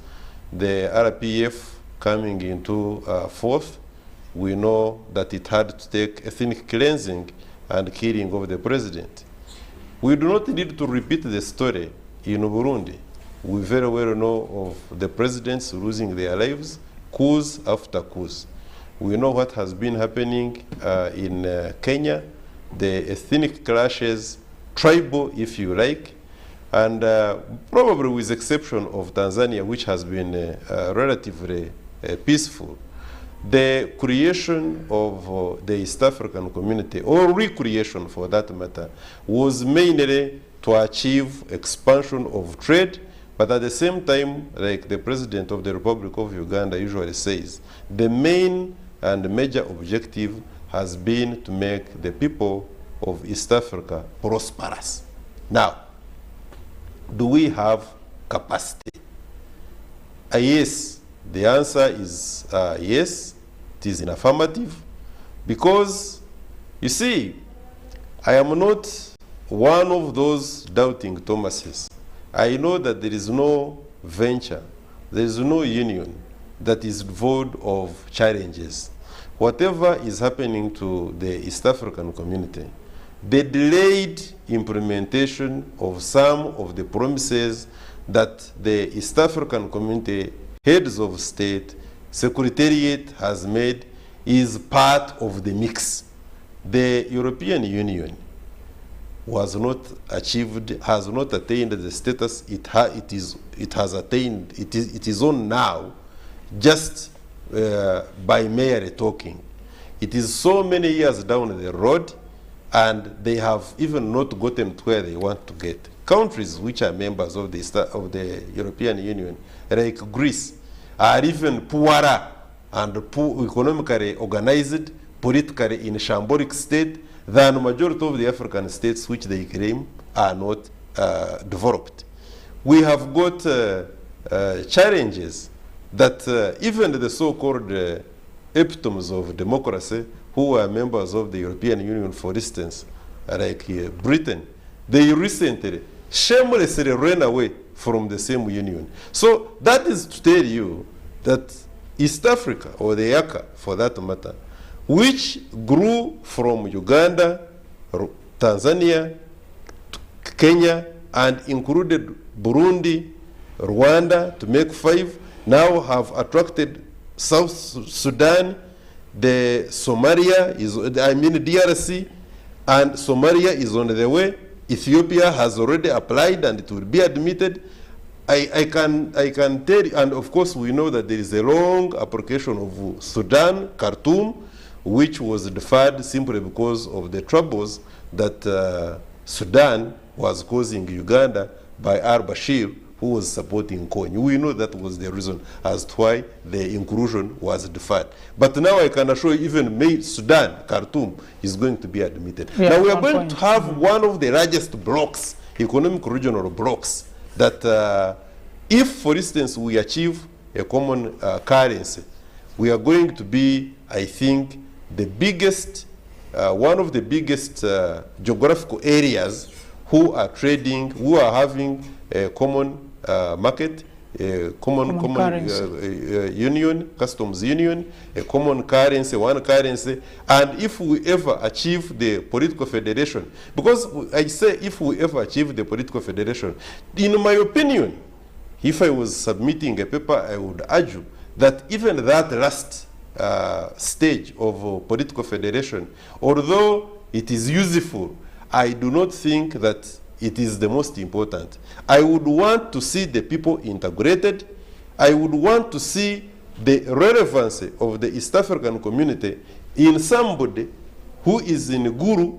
the RPF coming into force. We know that it had to take ethnic cleansing and killing of the president. We do not need to repeat the story in Burundi. We very well know of the presidents losing their lives, coups after coups. We know what has been happening in Kenya, the ethnic clashes, tribal if you like, and probably with the exception of Tanzania, which has been relatively peaceful. The creation of the East African community, or recreation for that matter, was mainly to achieve expansion of trade, but at the same time, like the President of the Republic of Uganda usually says, the main and major objective has been to make the people of East Africa prosperous. Now, do we have capacity? Yes, the answer is yes, it is in affirmative, because, you see, I am not one of those doubting Thomases. I know that there is no venture, there is no union that is void of challenges. Whatever is happening to the East African community, the delayed implementation of some of the promises that the East African community heads of state, Secretariat has made, is part of the mix. The European Union was not achieved, has not attained the status it has attained, it is on now, just by merely talking. It is so many years down the road, and they have even not gotten to where they want to get. Countries which are members of the European Union, like Greece, are even poorer and economically organized politically in a shambolic state than majority of the African states which they claim are not developed. We have got challenges that even the so-called epitomes of democracy, who are members of the European Union, for instance, like Britain, they recently shamelessly ran away from the same union. So that is to tell you that East Africa, or the EACA for that matter, which grew from Uganda, Tanzania, Kenya, and included Burundi, Rwanda, to make 5, now have attracted South Sudan, the Somalia, DRC, and Somalia is on the way. Ethiopia has already applied and it will be admitted. I can tell you, and of course we know that there is a long application of Sudan, Khartoum, which was deferred simply because of the troubles that Sudan was causing Uganda by al-Bashir, who was supporting Kony. We know that was the reason as to why the inclusion was deferred. But now I can assure you, even Sudan, Khartoum, is going to be admitted. Yeah, now we are going to have one of the largest blocks, economic regional blocks, that if, for instance, we achieve a common currency, we are going to be, I think, the biggest, one of the biggest geographical areas who are trading, who are having a common market, a common union, customs union, a common currency, one currency. And if we ever achieve the political federation, because I say if we ever achieve the political federation, in my opinion, if I was submitting a paper, I would argue that even that last stage of political federation, although it is useful, I do not think that it is the most important. I would want to see the people integrated. I would want to see the relevancy of the East African community in somebody who is in Guru,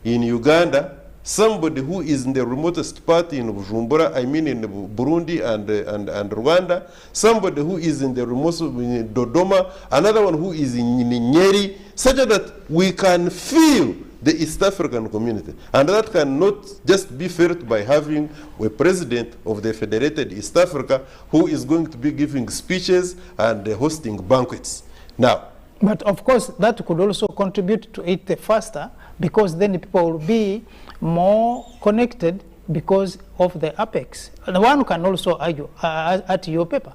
in Uganda, somebody who is in the remotest part in Bujumbura, I mean in Burundi and Rwanda, somebody who is in the remote in Dodoma, another one who is in Nyeri, such that we can feel the East African community. And that cannot just be felt by having a president of the Federated East Africa who is going to be giving speeches and hosting banquets. Now, but of course, that could also contribute to it faster, because then people will be more connected because of the apex. And one can also argue at your paper.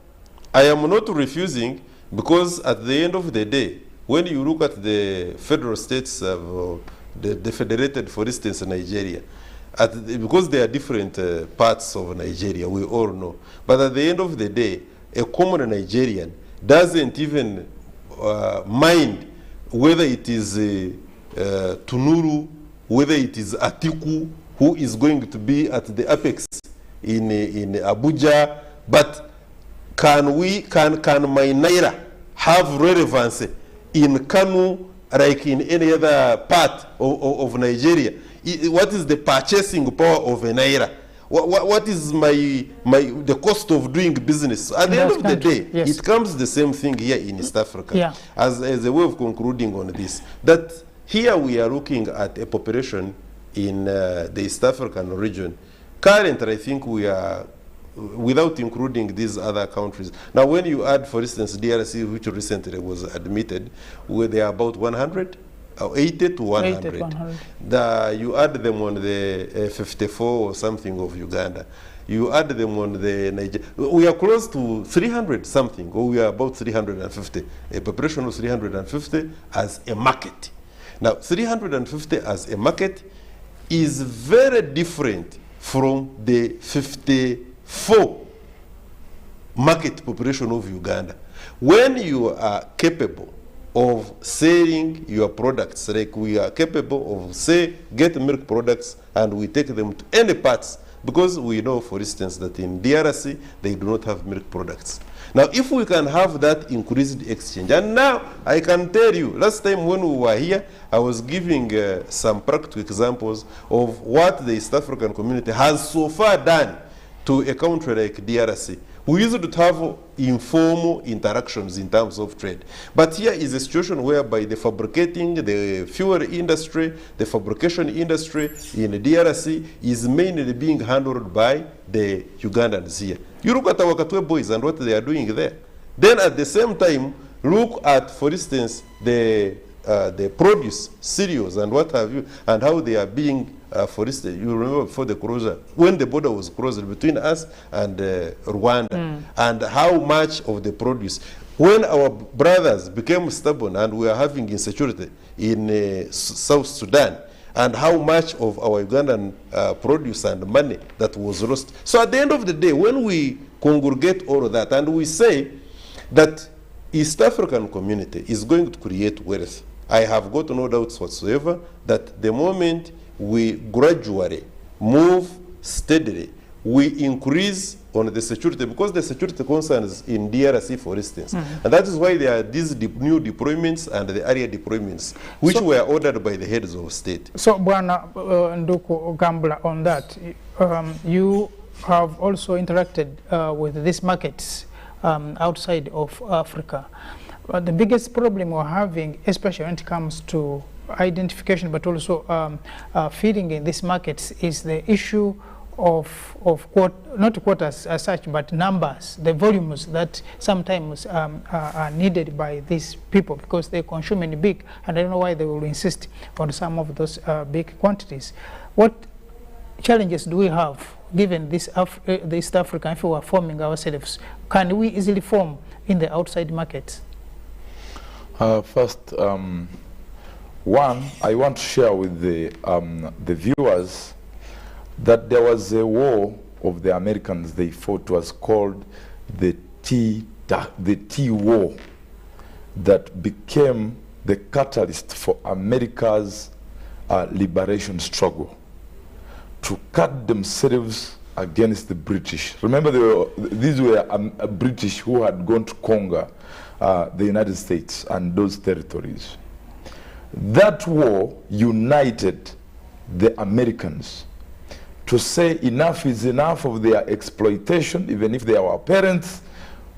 I am not refusing, because at the end of the day, when you look at the federal states of the federated, for instance, Nigeria, because there are different parts of Nigeria, we all know. But at the end of the day, a common Nigerian doesn't even mind whether it is Tunuru, whether it is Atiku, who is going to be at the apex in Abuja. But can my Naira have relevance in Kanu, like in any other part of Nigeria? What is the purchasing power of a Naira? What is the cost of doing business? At the end of the day, yes, it comes the same thing here in East Africa. Yeah. As a way of concluding on this, that here we are looking at a population in the East African region. Currently, I think we are, without including these other countries. Now, when you add, for instance, DRC, which recently was admitted, where they are about 100, or 80 to 100. 80 to 100. You add them on the 54 or something of Uganda. You add them on the Nigeria. We are close to 300 something, or we are about 350. A population of 350 as a market. Now, 350 as a market is very different from the 54 market population of Uganda. When you are capable of selling your products, like we are capable of, say, get milk products and we take them to any parts, because we know, for instance, that in DRC, they do not have milk products. Now, if we can have that increased exchange, and now I can tell you, last time when we were here, I was giving some practical examples of what the East African community has so far done to a country like DRC, We used to have informal interactions in terms of trade. But here is a situation whereby the fabricating, the fuel industry, the fabrication industry in the DRC is mainly being handled by the Ugandans here. You look at our Katwe boys and what they are doing there. Then at the same time, look at, for instance, the produce, cereals and what have you, and how they are being, for instance, you remember before the closure, when the border was closed between us and Rwanda, and how much of the produce, when our brothers became stubborn and we are having insecurity in South Sudan, and how much of our Ugandan produce and money that was lost. So at the end of the day, when we congregate all of that and we say that East African community is going to create wealth, I have got no doubts whatsoever that the moment we gradually move steadily, we increase on the security, because the security concerns in DRC, for instance. And that is why there are these new deployments and the area deployments, which were ordered by the heads of state. So, Bwana Nduku Gambula, on that, you have also interacted with these markets outside of Africa. The biggest problem we're having, especially when it comes to identification, but also feeding in these markets, is the issue of not quotas as such, but numbers, the volumes that sometimes are needed by these people, because they consume in big, and I don't know why they will insist on some of those big quantities. What challenges do we have, given this the East African, if we are forming ourselves? Can we easily form in the outside markets? First, one, I want to share with the viewers that there was a war of the Americans they fought, was called the Tea War, that became the catalyst for America's liberation struggle, to cut themselves against the British. Remember, these were British who had gone to conquer the United States and those territories. That war united the Americans to say enough is enough of their exploitation. Even if they are our parents,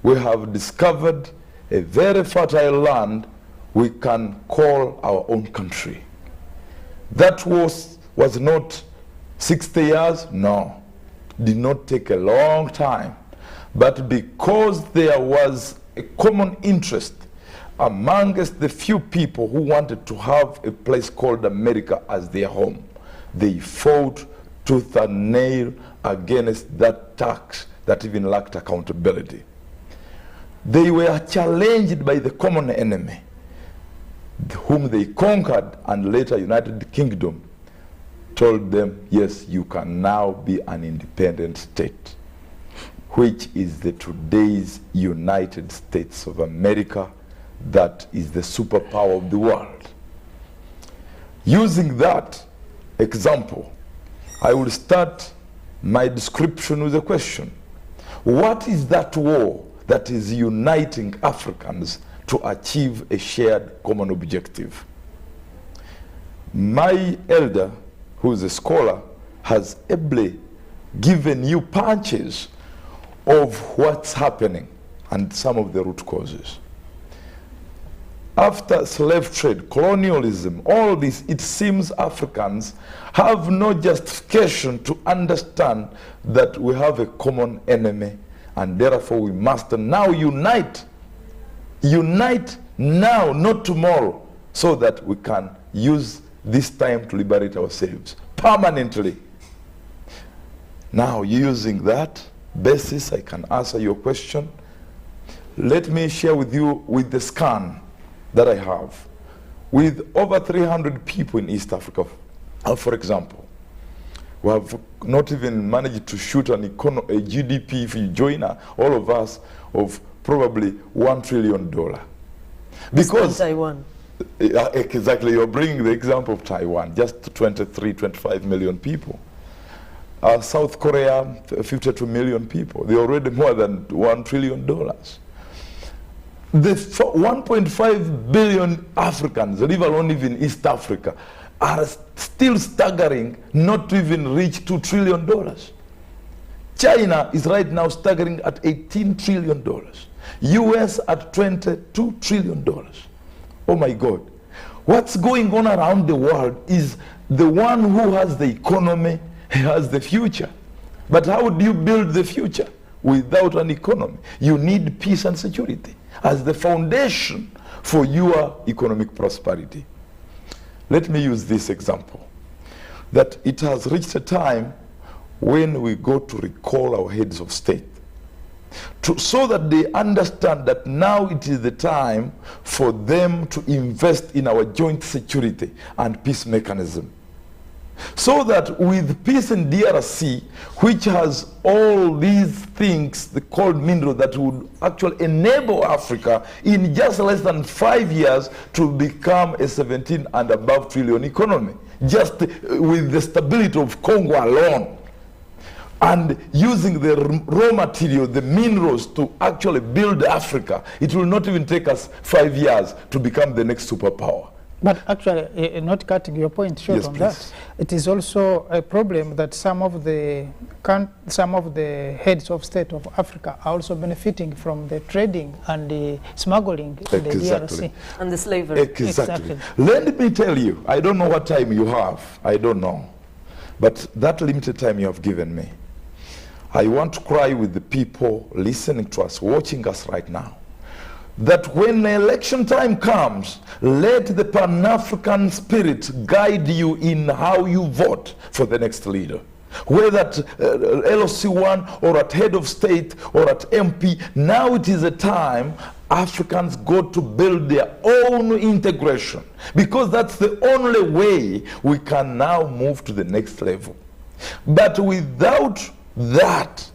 we have discovered a very fertile land we can call our own country. That was not 60 years, no. Did not take a long time. But because there was a common interest amongst the few people who wanted to have a place called America as their home, they fought tooth and nail against that tax that even lacked accountability. They were challenged by the common enemy, whom they conquered, and later United Kingdom told them, yes, you can now be an independent state, which is the today's United States of America, that is the superpower of the world. Using that example, I will start my description with a question. What is that war that is uniting Africans to achieve a shared common objective? My elder, who is a scholar, has ably given you punches of what's happening and some of the root causes. After slave trade, colonialism, all this, it seems Africans have no justification to understand that we have a common enemy, and therefore we must now unite. Unite now, not tomorrow, so that we can use this time to liberate ourselves permanently. Now, using that basis, I can answer your question. Let me share with you with the scan that I have with over 300 people in East Africa. For example, we have not even managed to shoot a GDP, if you join all of us, of probably $1 trillion. Because Taiwan. Exactly, you're bringing the example of Taiwan, just 23, 25 million people. South Korea, 52 million people. They're already more than $1 trillion. The 1.5 billion Africans, live alone even in East Africa, are still staggering not to even reach $2 trillion. China is right now staggering at $18 trillion. US at $22 trillion. Oh my God. What's going on around the world is the one who has the economy has the future. But how do you build the future without an economy? You need peace and security as the foundation for your economic prosperity. Let me use this example, that it has reached a time when we go to recall our heads of state, so that they understand that now it is the time for them to invest in our joint security and peace mechanism. So that with peace in DRC, which has all these things, the called minerals that would actually enable Africa in just less than 5 years to become a 17 and above trillion economy, just with the stability of Congo alone. And using the raw material, the minerals, to actually build Africa, it will not even take us 5 years to become the next superpower. But actually, not cutting your point short, yes, on please. That, it is also a problem that some of the heads of state of Africa are also benefiting from the trading and the smuggling in the DRC. And the slavery. Exactly. Let me tell you, I don't know what time you have, I don't know. But that limited time you have given me, I want to cry with the people listening to us, watching us right now, that when election time comes, let the Pan-African spirit guide you in how you vote for the next leader. Whether at LOC1 or at head of state or at MP, now it is a time Africans got to build their own integration, because that's the only way we can now move to the next level. But without that,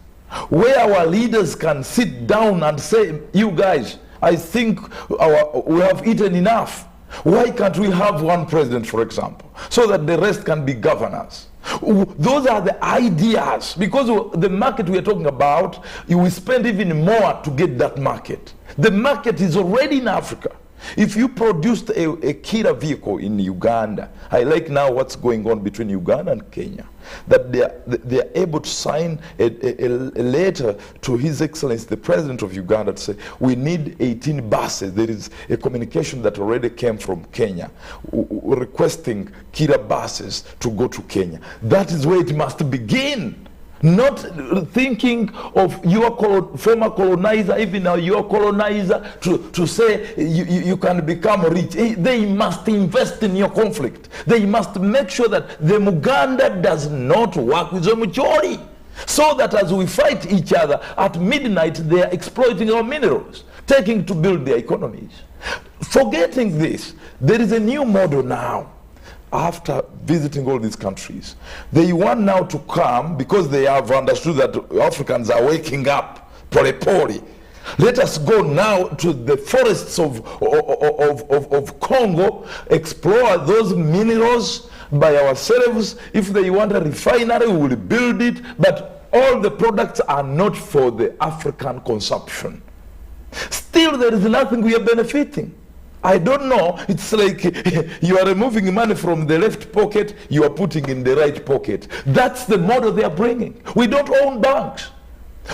where our leaders can sit down and say, you guys, I think we have eaten enough. Why can't we have one president, for example, so that the rest can be governors? Those are the ideas, because the market we are talking about, we spend even more to get that market. The market is already in Africa. If you produced a killer vehicle in Uganda, I like now what's going on between Uganda and Kenya, that they are able to sign a letter to His Excellency, the President of Uganda, to say, we need 18 buses. There is a communication that already came from Kenya requesting killer buses to go to Kenya. That is where it must begin. Not thinking of your former colonizer, even now your colonizer, to say you can become rich. They must invest in your conflict. They must make sure that the Muganda does not work with the Muchori, so that as we fight each other at midnight, they are exploiting our minerals, taking to build their economies. Forgetting this, there is a new model now. After visiting all these countries, they want now to come, because they have understood that Africans are waking up, pole. Let us go now to the forests of Congo, explore those minerals by ourselves. If they want a refinery, we will build it, but all the products are not for the African consumption. Still, there is nothing we are benefiting. I don't know, it's like you are removing money from the left pocket, you are putting in the right pocket. That's the model they are bringing. We don't own banks.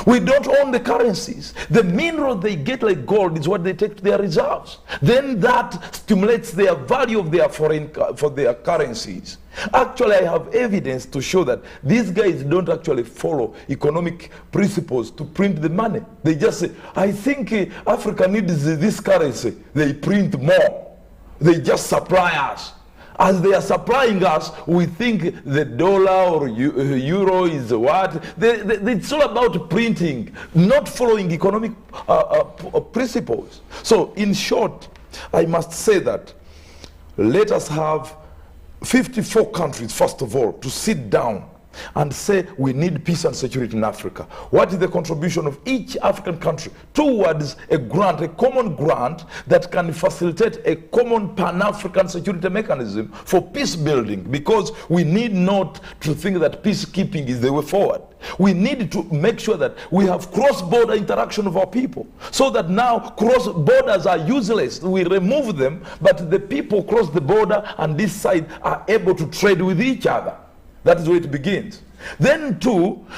We don't own the currencies. The mineral they get, like gold, is what they take to their reserves. Then that stimulates their value of their for their currencies. Actually, I have evidence to show that these guys don't actually follow economic principles to print the money. They just say, I think Africa needs this currency. They print more. They just supply us. As they are supplying us, we think the dollar or euro is what? It's all about printing, not following economic principles. So in short, I must say that let us have 54 countries, first of all, to sit down and say we need peace and security in Africa. What is the contribution of each African country towards a grant, a common grant that can facilitate a common Pan-African security mechanism for peace building? Because we need not to think that peacekeeping is the way forward. We need to make sure that we have cross-border interaction of our people, so that now cross-borders are useless. We remove them, but the people cross the border and this side are able to trade with each other. That is where it begins. Then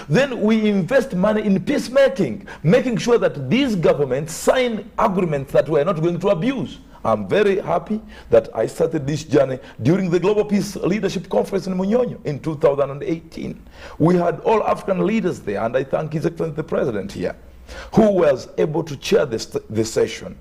then we invest money in peacemaking, making sure that these governments sign agreements that we are not going to abuse. I'm very happy that I started this journey during the Global Peace Leadership Conference in Munyonyo in 2018. We had all African leaders there, and I thank His Excellency the President here, who was able to chair the session.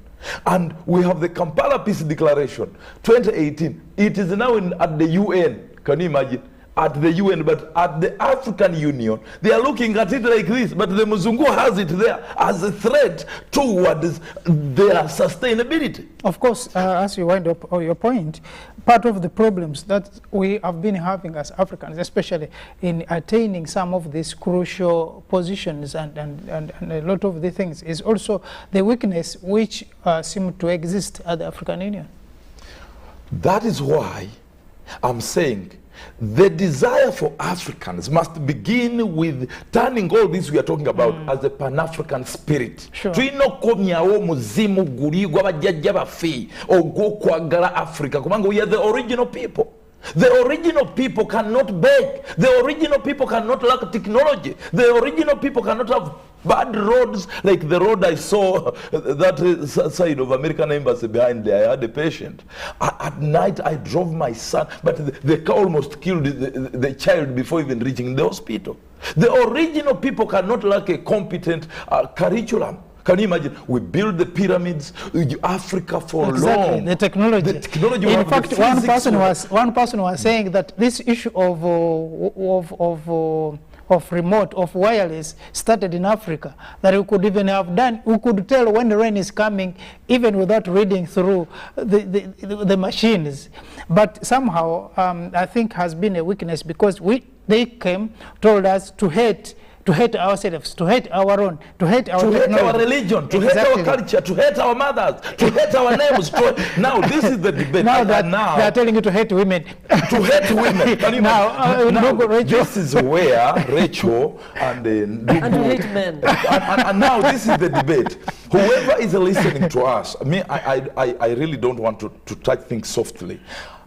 And we have the Kampala Peace Declaration, 2018. It is now at the UN. Can you imagine? At the UN, but at the African Union, they are looking at it like this, but the Muzungu has it there as a threat towards their sustainability. Of course, as you wind up your point, part of the problems that we have been having as Africans, especially in attaining some of these crucial positions and a lot of the things, is also the weakness which seem to exist at the African Union. That is why I'm saying the desire for Africans must begin with turning all this we are talking about as a Pan-African spirit. Sure. Twinokomyawo muzimu guli gw'abajjajja baffe ogw'okwagala Africa kubanga we are the original people. The original people cannot beg. The original people cannot lack technology. The original people cannot have bad roads like the road I saw that side of American Embassy behind there. I had a patient. At night I drove my son, but the car almost killed the child before even reaching the hospital. The original people cannot lack a competent curriculum. Can you imagine? We build the pyramids, Africa for long. The technology. The technology. In fact, one person was saying that this issue of remote, of wireless, started in Africa. That we could even have done, we could tell when the rain is coming, even without reading through the machines. But somehow, I think has been a weakness because they came, told us to hate ourselves, to hate our own, to hate our technology. To hate our religion, to hate our culture, to hate our mothers, to hate our names. Now this is the debate. Now they are telling you to hate women. To hate women. Can you imagine? This is where Rachel and hate men. And now this is the debate. Whoever is listening to us, I really don't want to touch things softly.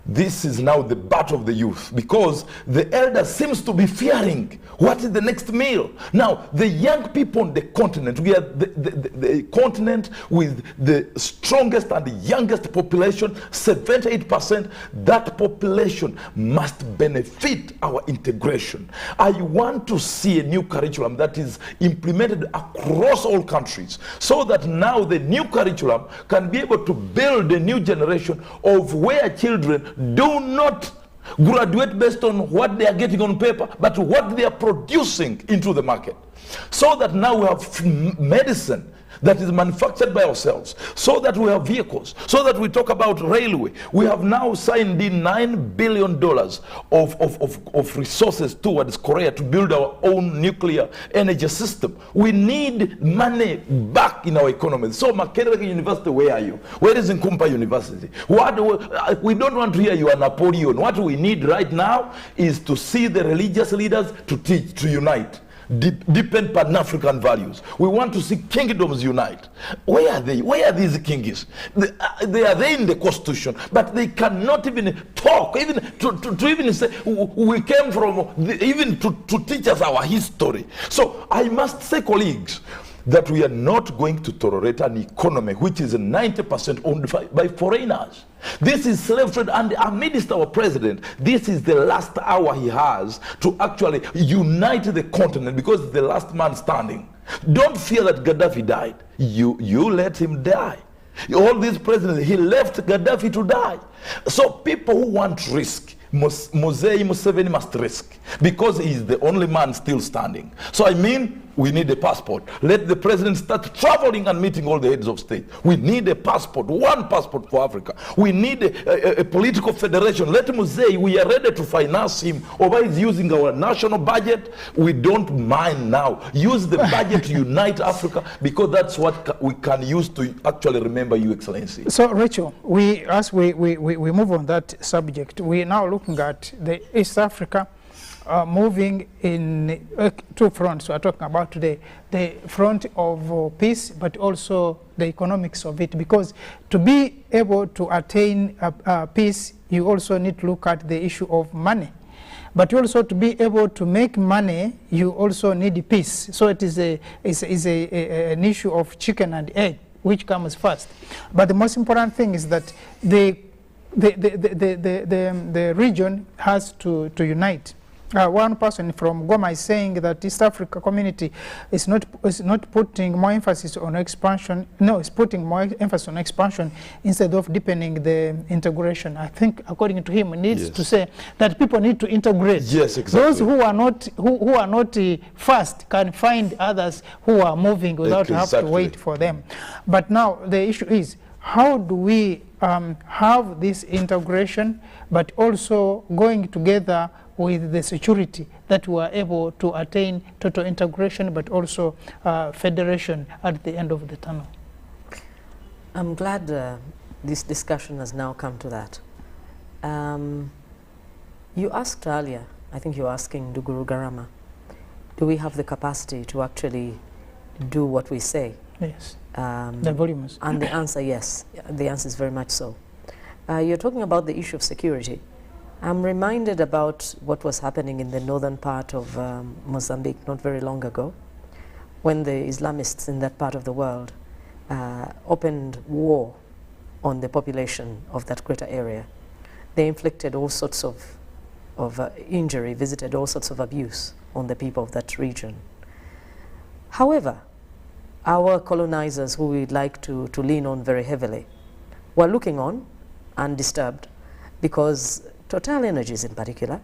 This is now the battle of the youth because the elder seems to be fearing what is the next meal. Now, the young people on the continent, we are the continent with the strongest and the youngest population, 78%. That population must benefit our integration. I want to see a new curriculum that is implemented across all countries so that now the new curriculum can be able to build a new generation of where children do not graduate based on what they are getting on paper, but what they are producing into the market. So that now we have medicine that is manufactured by ourselves, so that we have vehicles, so that we talk about railway. We have now signed in $9 billion of resources towards Korea to build our own nuclear energy system. We need money back in our economy. So Makerere University, where are you? Where is Nkumpa University? We don't want to hear you are Napoleon. What we need right now is to see the religious leaders to teach, to unite. Deepen Pan-African values. We want to see kingdoms unite. Where are they? Where are these kings? They are there in the constitution, but they cannot even talk, even to even say we came from, even to teach us our history. So I must say, colleagues, that we are not going to tolerate an economy which is 90% owned by foreigners. This is slave trade, and amidst our president, this is the last hour he has to actually unite the continent because it's the last man standing. Don't fear that Gaddafi died. You let him die. All these presidents, he left Gaddafi to die. So people who want risk, Museveni must risk because he is the only man still standing. So I mean, we need a passport. Let the president start traveling and meeting all the heads of state. We need a passport, one passport for Africa. We need a political federation. Let him say we are ready to finance him. Or he's using our national budget. We don't mind now. Use the budget to unite Africa because that's what we can use to actually remember you, Excellency. So Rachel, as we move on that subject, we are now looking at the East Africa moving in two fronts we are talking about today. The front of peace, but also the economics of it. Because to be able to attain peace, you also need to look at the issue of money. But also to be able to make money, you also need peace. So it is an issue of chicken and egg, which comes first. But the most important thing is that the region has to unite. One person from Goma is saying that East Africa community is not putting more emphasis on expansion. No, it's putting more emphasis on expansion instead of deepening the integration. I think, according to him, needs to say that people need to integrate. Yes, exactly. Those who are not fast can find others who are moving without have to wait for them. But now the issue is, how do we have this integration, but also going together with the security that we are able to attain total integration, but also federation at the end of the tunnel? I'm glad this discussion has now come to that. You asked earlier, I think you were asking Nduguru Garama, do we have the capacity to actually do what we say? Yes, the volumes. And the answer, yes. The answer is very much so. You're talking about the issue of security. I'm reminded about what was happening in the northern part of Mozambique not very long ago, when the Islamists in that part of the world opened war on the population of that greater area. They inflicted all sorts of injury, visited all sorts of abuse on the people of that region. However, our colonizers, who we'd like to lean on very heavily, were looking on undisturbed, because Total Energies in particular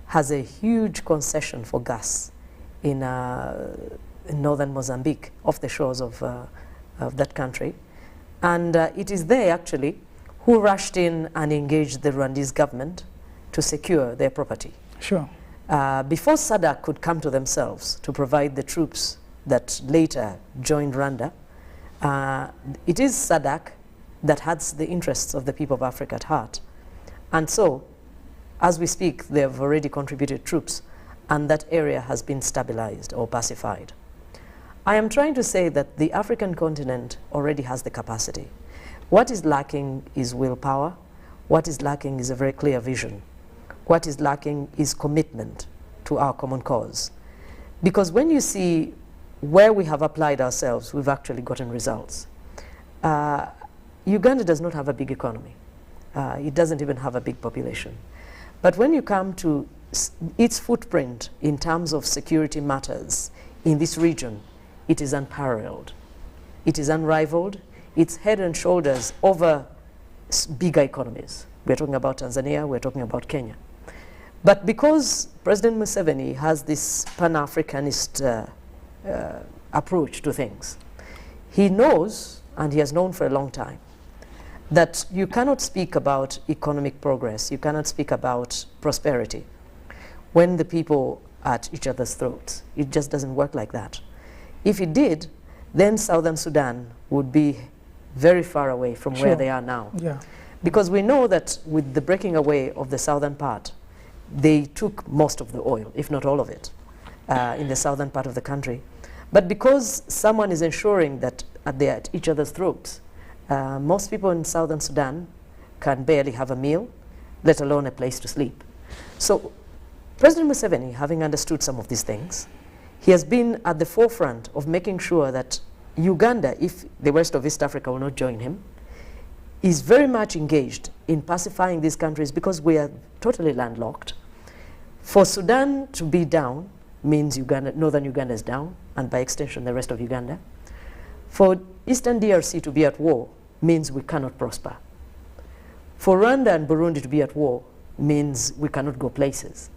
has a huge concession for gas in northern Mozambique, off the shores of that country. And it is they actually who rushed in and engaged the Rwandese government to secure their property. Sure. Before SADC could come to themselves to provide the troops that later joined Rwanda, it is SADC that has the interests of the people of Africa at heart. And so, as we speak, they have already contributed troops, and that area has been stabilized or pacified. I am trying to say that the African continent already has the capacity. What is lacking is willpower. What is lacking is a very clear vision. What is lacking is commitment to our common cause. Because when you see where we have applied ourselves, we've actually gotten results. Uganda does not have a big economy. It doesn't even have a big population. But when you come to its footprint in terms of security matters in this region, it is unparalleled. It is unrivaled. It's head and shoulders over bigger economies. We're talking about Tanzania, we're talking about Kenya. But because President Museveni has this Pan-Africanist approach to things, he knows, and he has known for a long time, that you cannot speak about economic progress, you cannot speak about prosperity when the people are at each other's throats. It just doesn't work like that. If it did, then Southern Sudan would be very far away from where they are now. Yeah. Because we know that with the breaking away of the southern part, they took most of the oil, if not all of it, in the southern part of the country. But because someone is ensuring that they're at each other's throats, most people in Southern Sudan can barely have a meal, let alone a place to sleep. So President Museveni, having understood some of these things, he has been at the forefront of making sure that Uganda, if the rest of East Africa will not join him, is very much engaged in pacifying these countries, because we are totally landlocked. For Sudan to be down means northern Uganda is down, and by extension the rest of Uganda. For Eastern DRC to be at war means we cannot prosper. For Rwanda and Burundi to be at war means we cannot go places.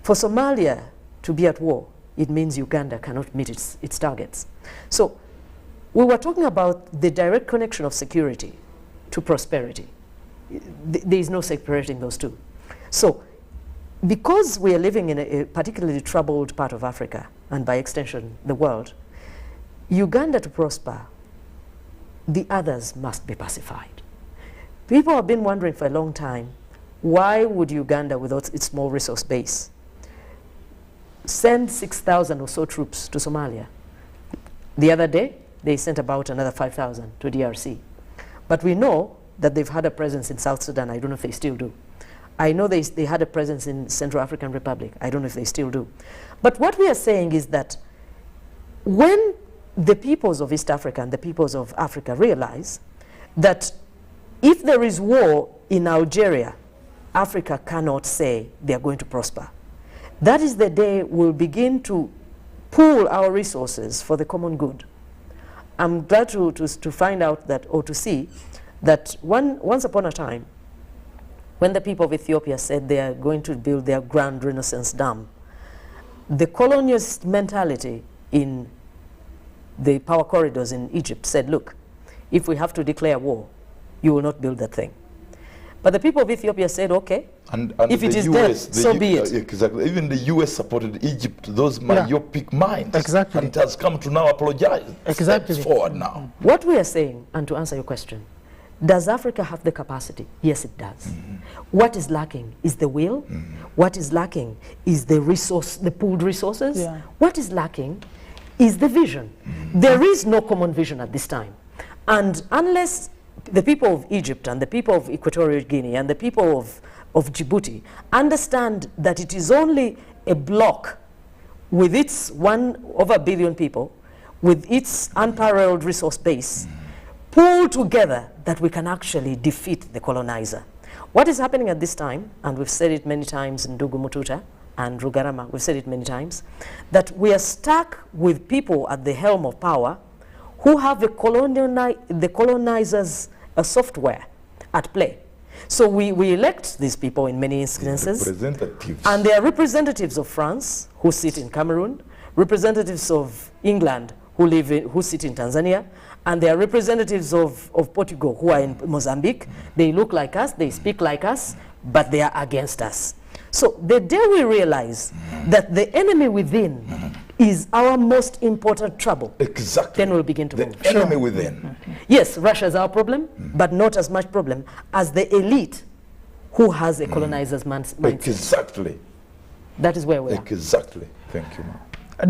For Somalia to be at war, it means Uganda cannot meet its targets. So we were talking about the direct connection of security to prosperity. There is no separating those two. So because we are living in a particularly troubled part of Africa, and by extension the world, Uganda to prosper, the others must be pacified. People have been wondering for a long time, why would Uganda, with its small resource base, send 6,000 or so troops to Somalia? The other day, they sent about another 5,000 to DRC. But we know that they've had a presence in South Sudan. I don't know if they still do. I know they had a presence in Central African Republic. I don't know if they still do. But what we are saying is that when the peoples of East Africa and the peoples of Africa realize that if there is war in Algeria, Africa cannot say they are going to prosper. That is the day we'll begin to pool our resources for the common good. I'm glad to find out that, or to see, that once upon a time, when the people of Ethiopia said they are going to build their Grand Renaissance Dam, the colonialist mentality in the power corridors in Egypt said, look, if we have to declare war, you will not build that thing. But the people of Ethiopia said, okay, and if it is dead, so be it. Exactly. Even the US supported Egypt, those myopic minds. Exactly. And it has come to now apologize. Exactly. Steps forward now. What we are saying, and to answer your question, does Africa have the capacity? Yes, it does. What is lacking is the will. What is lacking is the resource, the pooled resources. What is lacking is the vision. There is no common vision at this time. And unless the people of Egypt and the people of Equatorial Guinea and the people of Djibouti understand that it is only a bloc with its 1 billion people, with its unparalleled resource base, pull together, that we can actually defeat the colonizer. What is happening at this time, and we've said it many times in Ndugu Mututa and Rugarama, we've said it many times, that we are stuck with people at the helm of power who have the colonizers' software at play. So we elect these people in many instances, and they are representatives of France who sit in Cameroon, representatives of England who sit in Tanzania, and they are representatives of Portugal who are in Mozambique. They look like us, they speak like us, but they are against us. So the day we realize that the enemy within is our most important trouble, then we'll begin to move. The enemy within. Yes, Russia is our problem, but not as much problem as the elite who has a colonizer's mindset. Exactly. That is where we are. Exactly. Thank you, ma'am.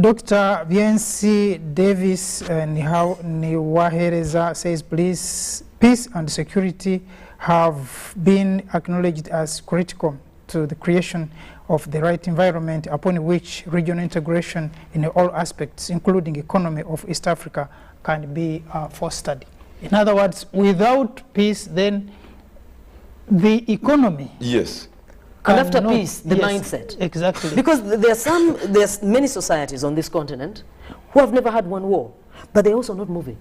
Dr. Viensi Davis Niwahereza says, please, peace and security have been acknowledged as critical to the creation of the right environment upon which regional integration in all aspects, including economy of East Africa, can be fostered. In other words, without peace, then the economy. Yes. And after peace, the mindset. Exactly. Because there's many societies on this continent who have never had one war, but they're also not moving.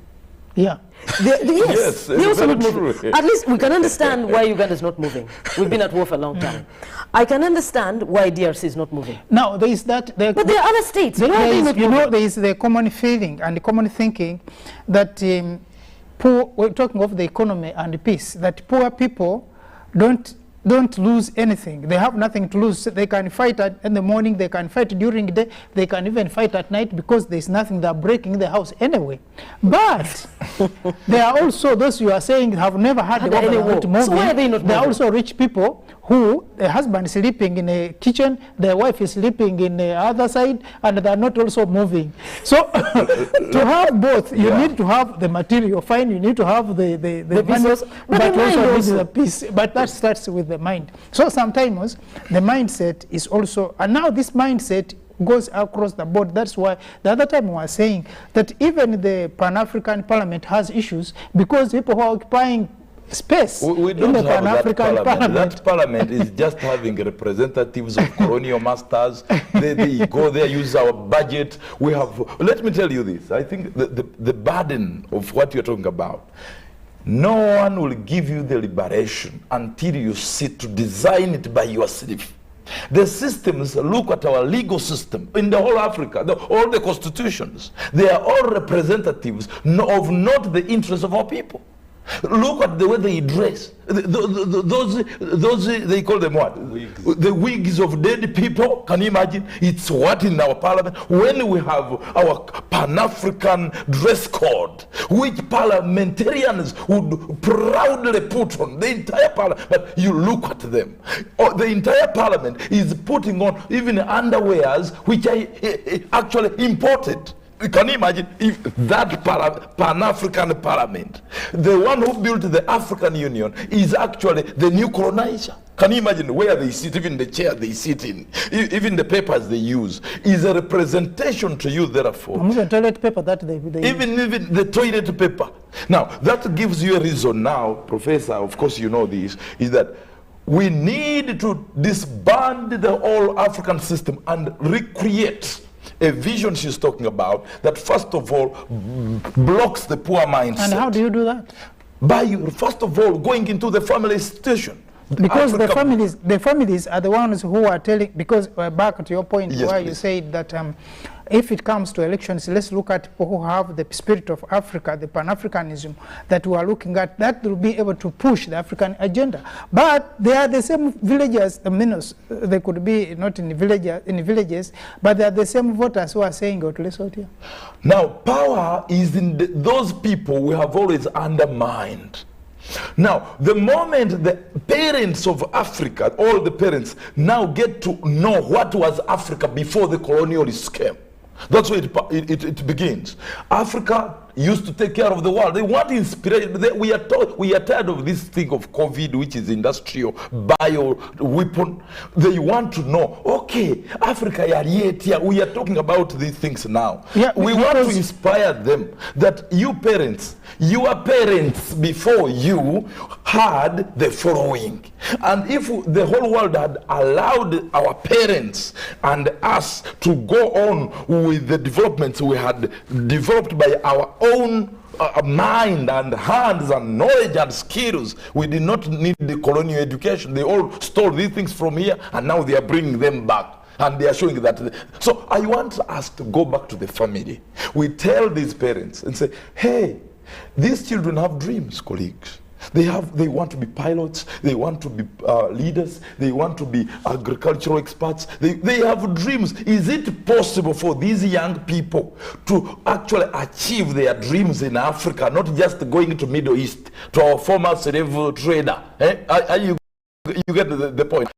Yeah. Yes, they're also not moving. At least we can understand why Uganda is not moving. We've been at war for a long time. I can understand why DRC is not moving. Now, there is that. But there are other states. There is the common feeling and the common thinking that we're talking of the economy and peace, that poor people don't lose anything. They have nothing to lose. They can fight in the morning, they can fight during the day, they can even fight at night because there's nothing, they're breaking the house anyway. But there are also those you are saying have never had any war. So why are they not moving? There are also rich people who, the husband is sleeping in a kitchen, the wife is sleeping in the other side, and they are not also moving. So to have both, you need to have the material, fine, you need to have the money, but also the peace. But that starts with the mind. So sometimes the mindset is also, and now this mindset goes across the board. That's why the other time we were saying that even the Pan-African Parliament has issues because people who are occupying space we in the Pan-African Parliament. That parliament is just having representatives of colonial masters. They go there, use our budget. We have, let me tell you this, I think the burden of what you're talking about, no one will give you the liberation until you sit to design it by yourself. The systems, look at our legal system in the whole Africa, all the constitutions, they are all representatives of not the interests of our people. Look at the way they dress. Those they call them what? Wigs. The wigs of dead people. Can you imagine? It's what in our parliament? When we have our Pan-African dress code, which parliamentarians would proudly put on the entire parliament, but you look at them. The entire parliament is putting on even underwears which are actually imported. Can you imagine if that Pan-African Parliament, the one who built the African Union, is actually the new colonizer? Can you imagine where they sit, even the chair they sit in, even the papers they use, is a representation to you, therefore. Even toilet paper that they even the toilet paper. Now, that gives you a reason now, Professor, of course you know this, is that we need to disband the whole African system and recreate a vision she's talking about that, first of all, blocks the poor mindset. And how do you do that? By, first of all, going into the family institution. Because the families are the ones who are telling, because back to your point, yes, where please. You said that if it comes to elections, let's look at people who have the spirit of Africa, the Pan-Africanism that we are looking at, that will be able to push the African agenda. But they are the same villagers, they could be not in villages, but they are the same voters who are saying, here. Now, power is in those people we have always undermined. Now, the moment the parents of Africa, all the parents, now get to know what was Africa before the colonialists came. That's where it begins. Africa used to take care of the world. They want inspiration. We are tired of this thing of COVID, which is industrial, bio weapon. They want to know, okay, Africa, we are talking about these things now. Yeah, we want to inspire them that you parents, your parents before you had the following. And if the whole world had allowed our parents and us to go on with the developments we had developed by our own mind and hands and knowledge and skills, we did not need the colonial education. They all stole these things from here, and now they are bringing them back. And they are showing that. So I want us to go back to the family. We tell these parents and say, hey, these children have dreams, colleagues. They want to be pilots, they want to be leaders, they want to be agricultural experts, they have dreams. Is it possible for these young people to actually achieve their dreams in Africa, not just going to Middle East, to our former slave trader? You get the point.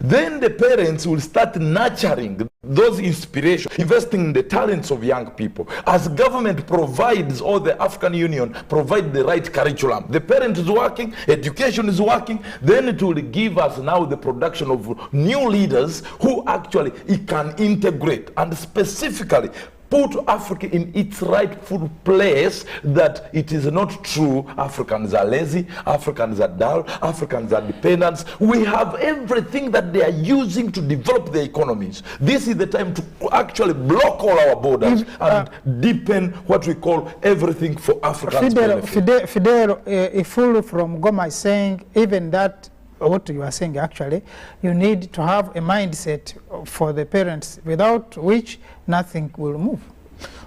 Then the parents will start nurturing those inspirations, investing in the talents of young people. As government provides, or the African Union provide the right curriculum, the parent is working, education is working, then it will give us now the production of new leaders who actually can integrate and specifically put Africa in its rightful place, that it is not true Africans are lazy, Africans are dull, Africans are dependents. We have everything that they are using to develop their economies. This is the time to actually block all our borders and deepen what we call everything for Africans. Fidel Ifulu from Goma is saying even that, what you are saying actually, you need to have a mindset for the parents, without which nothing will move.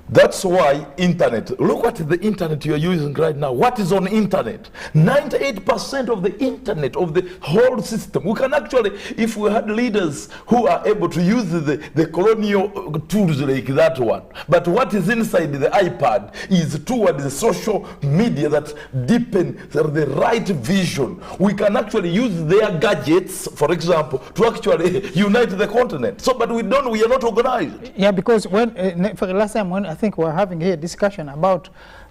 That's why internet, look at the internet you're using right now. What is on internet? 98% of the internet, of the whole system. We can actually, if we had leaders who are able to use the colonial tools like that one, but what is inside the iPad is towards the social media that deepen the right vision. We can actually use their gadgets, for example, to actually unite the continent. So, but we are not organized. Yeah, because when, for the last time when I think we're having here a discussion about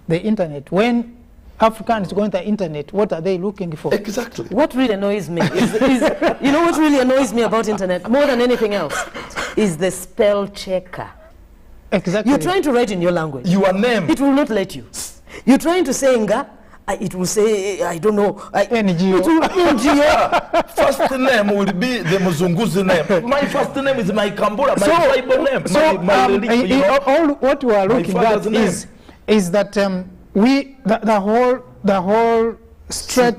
the internet, when Africans go into the internet, what are they looking for? Exactly. What really annoys me is you know what really annoys me about internet more than anything else is the spell checker. Exactly. You're trying to write in your language. Your name. It will not let you. You're trying to say nga, it will say, I don't know. NGO. It will, NGO. First name will be the Muzunguzi name. My first name is my Kambura, my tribal name. So my religion, you know, all what we are looking at is that the whole stretch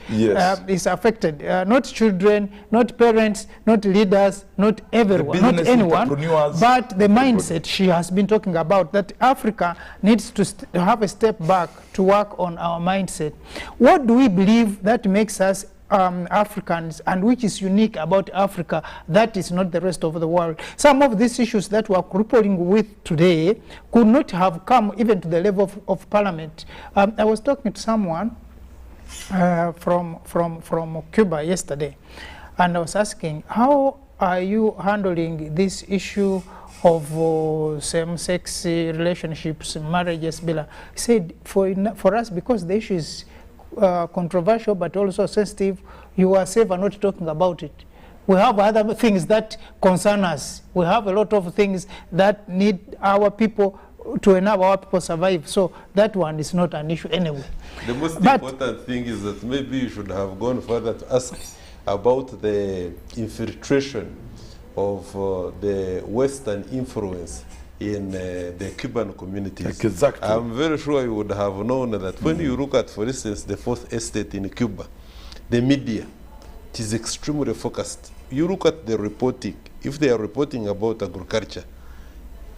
yes. Is affected. Not children, not parents, not leaders, not everyone, not anyone, but the mindset she has been talking about, that Africa needs to have a step back to work on our mindset. What do we believe that makes us Africans, and which is unique about Africa that is not the rest of the world? Some of these issues that we are grappling with today could not have come even to the level of parliament. I was talking to someone from Cuba yesterday, and I was asking, how are you handling this issue of same-sex relationships, marriages? He said, for us, because the issue is controversial but also sensitive, you are safer not talking about it. We have other things that concern us. We have a lot of things that need our people to enable our people survive. So that one is not an issue anyway. The most important thing is that maybe you should have gone further to ask about the infiltration of the Western influence in the Cuban communities. Exactly. I'm very sure you would have known that when you look at, for instance, the Fourth Estate in Cuba, the media, it is extremely focused. You look at the reporting, if they are reporting about agriculture,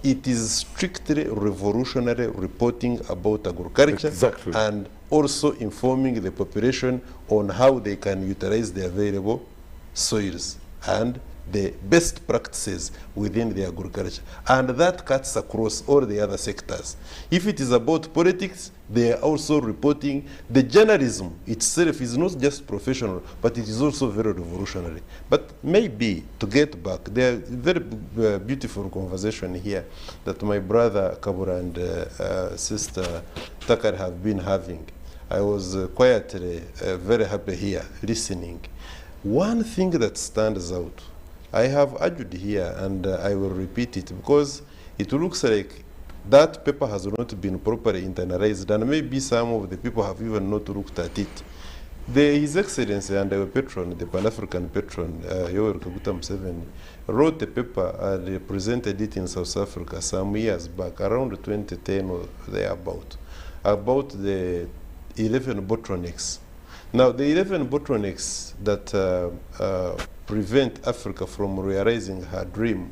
it is strictly revolutionary reporting about agriculture. Exactly. And also informing the population on how they can utilize the available soils and the best practices within the agriculture. And that cuts across all the other sectors. If it is about politics, they are also reporting. The journalism itself is not just professional, but it is also very revolutionary. But maybe, to get back, there is a very beautiful conversation here that my brother Kabura and sister Takar have been having. I was quietly very happy here, listening. One thing that stands out, I have argued here, and I will repeat it, because it looks like that paper has not been properly internalized, and maybe some of the people have even not looked at it. His Excellency and our patron, the Pan-African patron, Yoweri Kaguta Museveni, wrote a paper and presented it in South Africa some years back, around 2010 or thereabout, about the 11 bottlenecks. Now, the 11 bottlenecks that prevent Africa from realizing her dream,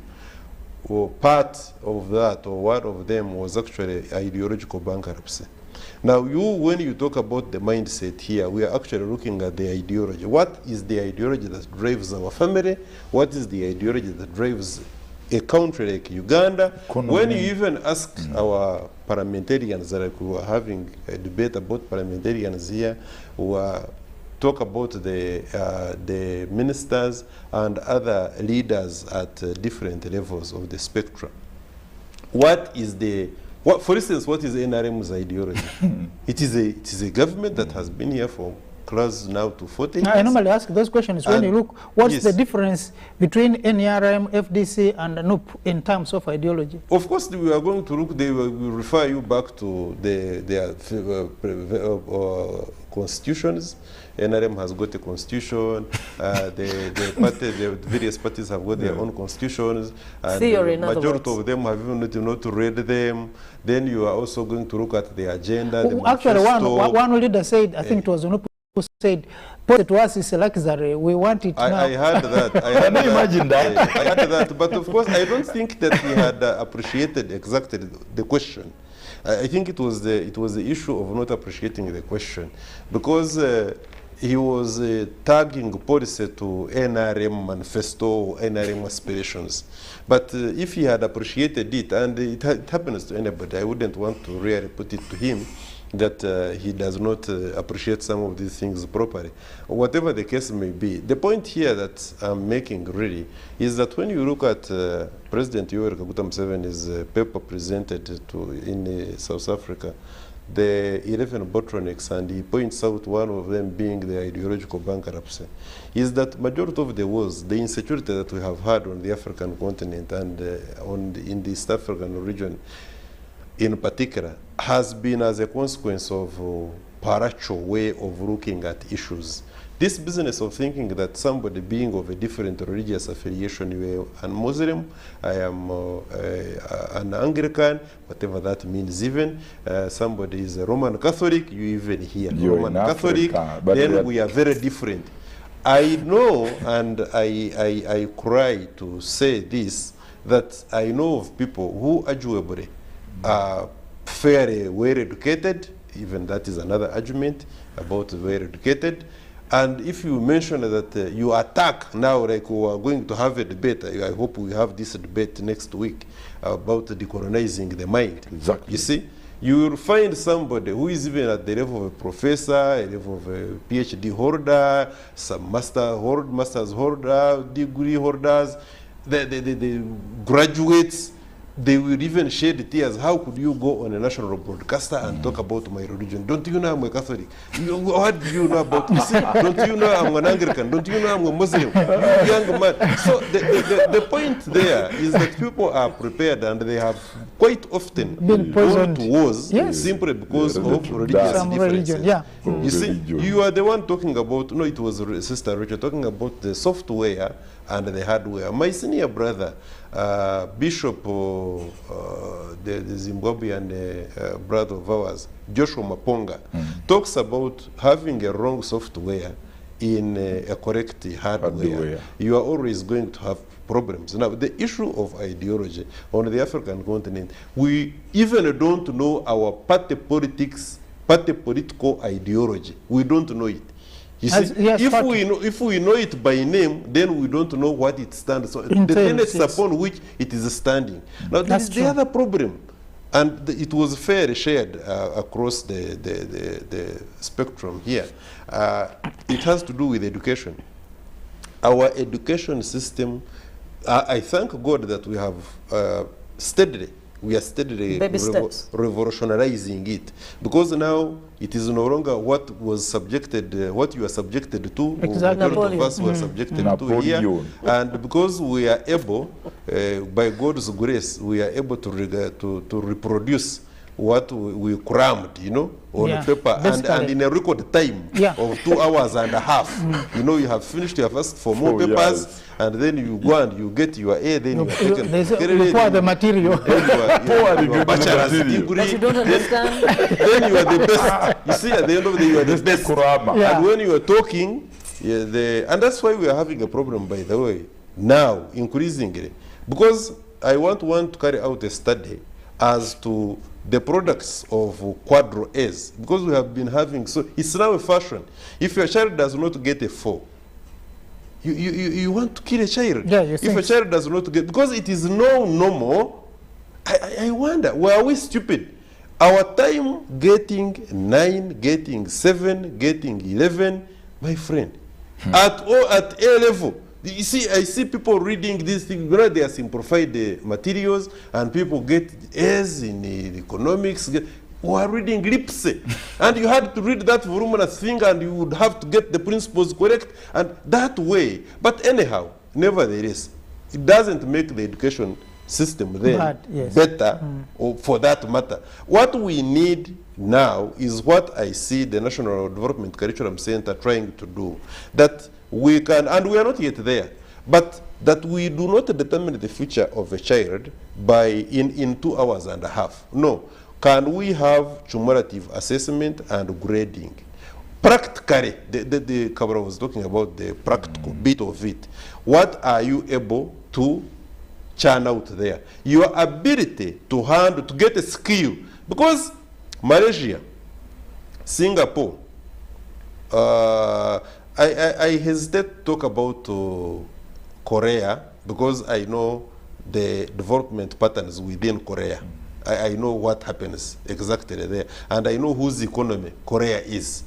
or part of that, or one of them, was actually ideological bankruptcy. Now, when you talk about the mindset here, we are actually looking at the ideology. What is the ideology that drives our family? What is the ideology that drives a country like Uganda? When you even ask our parliamentarians, like we were having a debate about parliamentarians here, who talk about the ministers and other leaders at different levels of the spectrum. What is for instance, what is NRM's ideology? It is a government that has been here for close now to 40 years. I normally ask those questions when you look, what's the difference between NRM, FDC, and NUP in terms of ideology? Of course, we are going to look, they will refer you back to their constitutions. NRM has got a constitution, the various parties have got their own constitutions, and the majority of them have even not read them. Then you are also going to look at the agenda. Actually, one leader said, I think it was NUP, who said, "Put it to us is a luxury. We want it now." I heard that. Can you imagine that? I heard that. But of course, I don't think that he had appreciated exactly the question. I think it was the issue of not appreciating the question, because he was tagging policy to NRM manifesto, NRM aspirations. But if he had appreciated it, and it happens to anybody, I wouldn't want to really put it to him that he does not appreciate some of these things properly. Whatever the case may be, the point here that I'm making really is that when you look at President Yoweri Kaguta Museveni's paper presented in South Africa, the 11 bottlenecks, and he points out one of them being the ideological bankruptcy, is that majority of the wars, the insecurity that we have had on the African continent and in the East African region in particular, has been as a consequence of parochial way of looking at issues. This business of thinking that somebody being of a different religious affiliation, you are a Muslim, I am an Anglican, whatever that means even, somebody is a Roman Catholic, you even hear Roman Catholic, then we are very different. I know, and I cry to say this, that I know of people who arguably are fairly well educated, even that is another argument about well educated. And if you mention that you attack now, like we are going to have a debate, I hope we have this debate next week about decolonizing the mind. Exactly. You see, you will find somebody who is even at the level of a professor, a level of a PhD holder, some master's holder, degree holders, the graduates, they will even shed tears. How could you go on a national broadcaster and talk about my religion? Don't you know I'm a Catholic? What do you know about Islam? Don't you know I'm an Anglican? Don't you know I'm a Muslim? You young man. So the point there is that people are prepared and they have quite often gone to wars simply because of religious differences. You see, you are the one talking about, no, it was Sister Rachel talking about the software and the hardware. My senior brother, Bishop, the Zimbabwean brother of ours, Joshua Maponga, talks about having a wrong software in a correct hardware. You are always going to have problems. Now, the issue of ideology on the African continent, we even don't know our party political ideology. We don't know it. You see, if we know it by name, then we don't know what it stands for. The tenets upon which it is standing. Now, this is the other problem. And it was fairly shared across the spectrum here. It has to do with education. Our education system, I thank God that we have steadily revolutionizing it, because now it is no longer what was subjected, what you are subjected to. Exactly. A lot of us were subjected to here, and because we are able, by God's grace, we are able to reproduce what we crammed, you know, on paper, and in a record time of 2 hours and a half. You know, you have finished your first 4 more papers, and then you go and you get your A, then you are taken. You pour the material. Your bachelor's degree. But you don't understand. Then you are the best. You see, at the end of the day, you are the best. And when you are talking, and that's why we are having a problem, by the way, now, increasingly. Because I want to carry out a study as to the products of Quadro A's, because we have been having, so it's now a fashion. If your child does not get a 4, you want to kill a child. If a child does not get, because it is no normal. I wonder, were we stupid? Our time getting 9, getting 7, getting 11, my friend, at A level. You see, I see people reading these things, they are simplified materials, and people get A's in economics, who are reading Lipse. And you had to read that voluminous thing, and you would have to get the principles correct, and that way. But anyhow, nevertheless, it doesn't make the education system then better, or for that matter. What we need now is what I see the National Development Curriculum Center trying to do, that we can, and we are not yet there, but that we do not determine the future of a child by in 2 hours and a half. No. Can we have cumulative assessment and grading? Practically, the Kabra was talking about the practical bit of it. What are you able to churn out there? Your ability to handle, to get a skill. Because Malaysia, Singapore, I hesitate to talk about Korea, because I know the development patterns within Korea. I know what happens exactly there. And I know whose economy Korea is.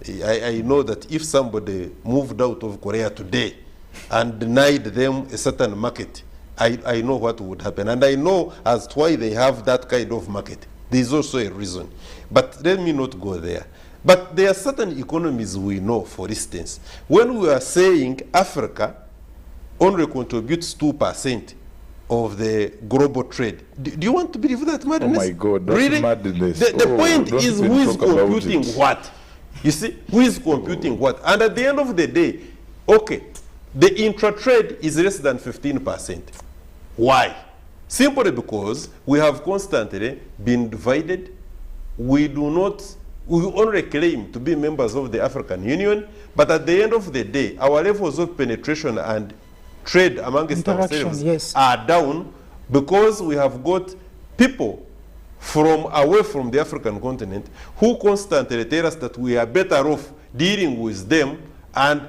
I know that if somebody moved out of Korea today and denied them a certain market, I know what would happen. And I know as to why they have that kind of market. There is also a reason. But let me not go there. But there are certain economies we know, for instance. When we are saying Africa only contributes 2% of the global trade. Do you want to believe that madness? Oh my God, that's really? madness. The point is, who is computing what? You see, who is computing what? And at the end of the day, okay, the intra-trade is less than 15%. Why? Simply because we have constantly been divided. We only claim to be members of the African Union, but at the end of the day, our levels of penetration and trade amongst ourselves are down, because we have got people from away from the African continent who constantly tell us that we are better off dealing with them, and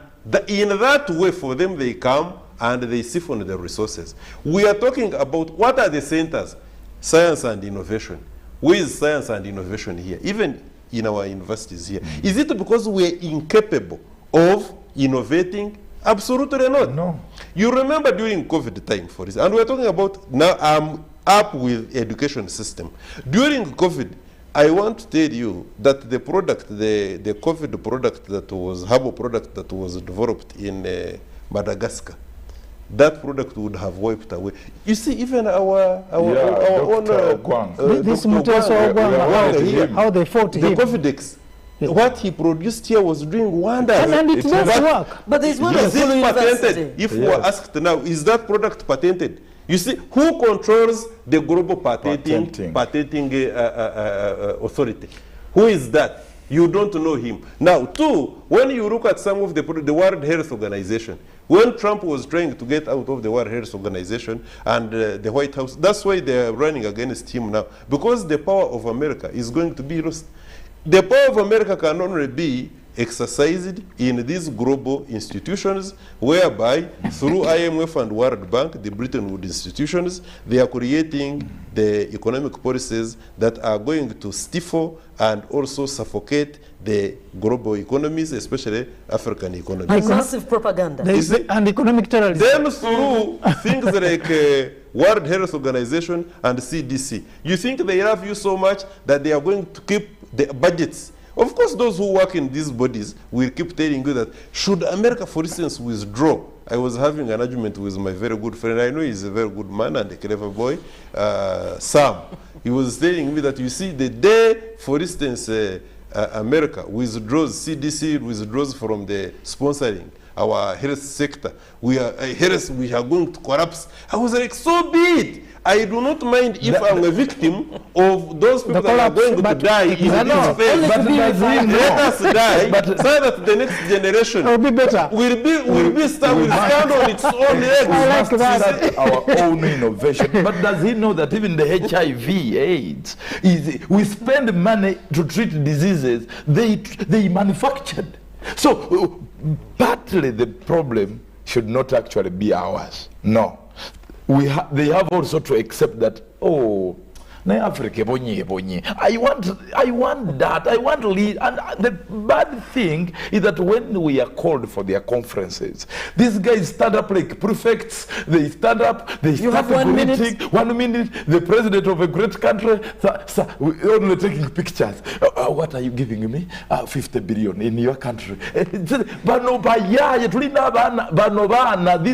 in that way for them they come and they siphon the resources. We are talking about what are the centers? Science and innovation. Where is science and innovation here? Even in our universities here. Is it because we are incapable of innovating? Absolutely not. No. You remember during COVID time, for instance, and we're talking about now, up with education system. During COVID, I want to tell you that the product, the COVID product that was, herbal product that was developed in Madagascar, that product would have wiped away. You see, even our own this Muteso Ogwang, how they fought him. The Covidex, what he produced here was doing wonders. And it does work. But there's one is it patented? If we are asked now, is that product patented? You see, who controls the global patenting authority? Who is that? You don't know him. Now, two, when you look at some of the World Health Organization, when Trump was trying to get out of the World Health Organization and the White House, that's why they're running against him now, because the power of America is going to be lost. The power of America can only be exercised in these global institutions, whereby through IMF and World Bank, the Bretton Woods institutions, they are creating the economic policies that are going to stifle and also suffocate the global economies, especially African economies. Massive propaganda. And economic terrorism. Then through things like World Health Organization and CDC, you think they love you so much that they are going to keep the budgets. Of course, those who work in these bodies will keep telling you that should America, for instance, withdraw. I was having an argument with my very good friend. I know he's a very good man and a clever boy, Sam. He was telling me that, you see, the day, for instance, America withdraws, CDC withdraws from the sponsoring our health sector, we are going to collapse. I was like, so be it. I do not mind if I'm a victim of those people that are going to die in this phase. Let us die, so that the next generation will stand on its own legs. I like that. Our own innovation. But does he know that even the HIV/AIDS we spend money to treat diseases they manufactured? So partly the problem should not actually be ours. No. They have also to accept that, oh, Africa, I want that, I want to lead. And the bad thing is that when we are called for their conferences, these guys stand up like prefects, they stand up, they start greeting. 1 minute, the president of a great country, we're only taking pictures. What are you giving me? 50 billion in your country. These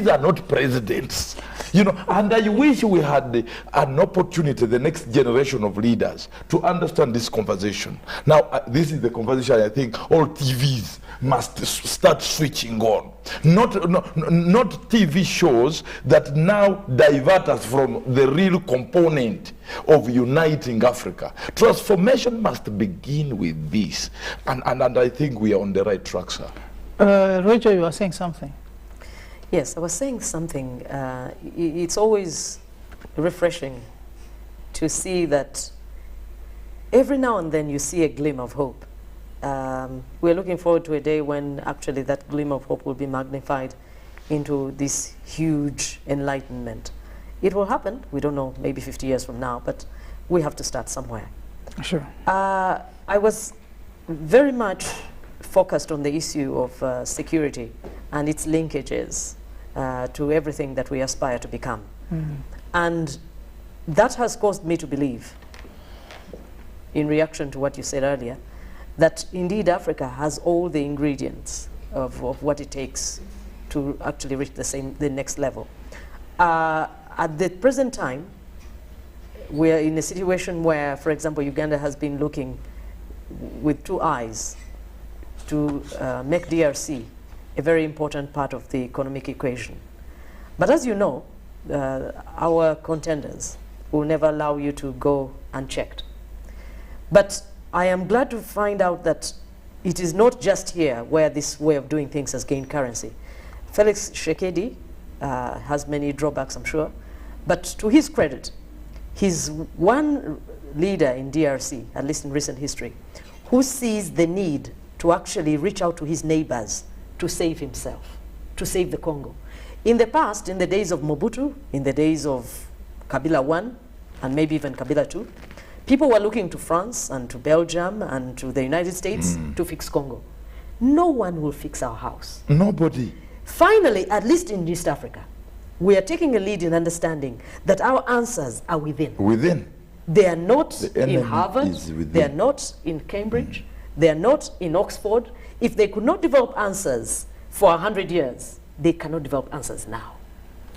are not presidents. You know, and I wish we had an opportunity, the next generation of leaders, to understand this conversation. Now, this is the conversation I think all TVs must start switching on. Not TV shows that now divert us from the real component of uniting Africa. Transformation must begin with this. And I think we are on the right track, sir. Rachel, you are saying something. Yes, I was saying something. It's always refreshing to see that every now and then you see a glimmer of hope. We're looking forward to a day when actually that glimmer of hope will be magnified into this huge enlightenment. It will happen, we don't know, maybe 50 years from now, but we have to start somewhere. Sure. I was very much focused on the issue of security and its linkages to everything that we aspire to become. Mm-hmm. And that has caused me to believe, in reaction to what you said earlier, that indeed Africa has all the ingredients of what it takes to actually reach the next level. At the present time, we're in a situation where, for example, Uganda has been looking with 2 eyes to make DRC a very important part of the economic equation. But as you know, our contenders will never allow you to go unchecked. But I am glad to find out that it is not just here where this way of doing things has gained currency. Felix Tshisekedi has many drawbacks, I'm sure, but to his credit, he's one leader in DRC, at least in recent history, who sees the need to actually reach out to his neighbors to save himself, to save the Congo. In the past, in the days of Mobutu, in the days of Kabila I, and maybe even Kabila II, people were looking to France and to Belgium and to the United States to fix Congo. No one will fix our house. Nobody. Finally, at least in East Africa, we are taking a lead in understanding that our answers are within. Within. They are not The in enemy Harvard, is within. they are not in Cambridge, they are not in Oxford. If they could not develop answers for 100 years, they cannot develop answers now.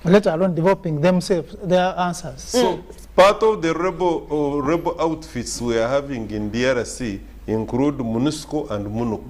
Let alone developing themselves, their answers. So part of the rebel outfits we are having in DRC include MONUSCO and MONUC.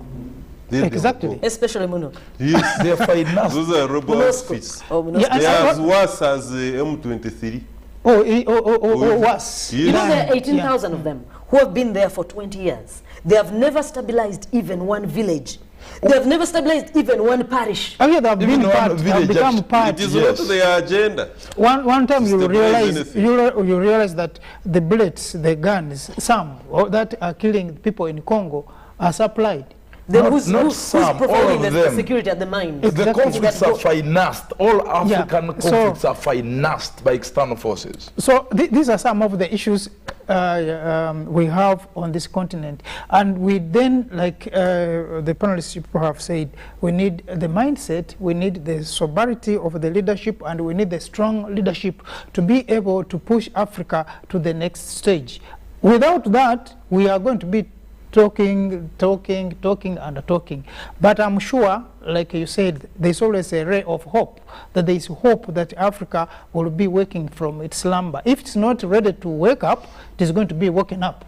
Exactly. Especially MONUC. Yes, they are financed. Those are rebel MONUSCO. outfits. Oh, MONUSCO. Yeah, They are as worse as M23. Worse. You know, there are 18,000 Yeah. of them who have been there for 20 years. They have never stabilized even one village. They have never stabilized even one parish. Oh, yeah, they have Even been one part, have village become actually. part. It is Yes. not their agenda. One time To you stabilize realize, anything. you realize that the bullets, the guns, some that are killing people in Congo are supplied. Then Not- who's not some, all providing of the them. security at the mines? The Exactly. conflicts are financed. All African Yeah, conflicts are financed by external forces. So these are some of the issues we have on this continent. And we then, like the panelists have said, we need the mindset, we need the sobriety of the leadership, and we need the strong leadership to be able to push Africa to the next stage. Without that, we are going to be talking. But I'm sure, like you said, there's always a ray of hope, that there is hope that Africa will be waking from its slumber. If it's not ready to wake up, it is going to be woken up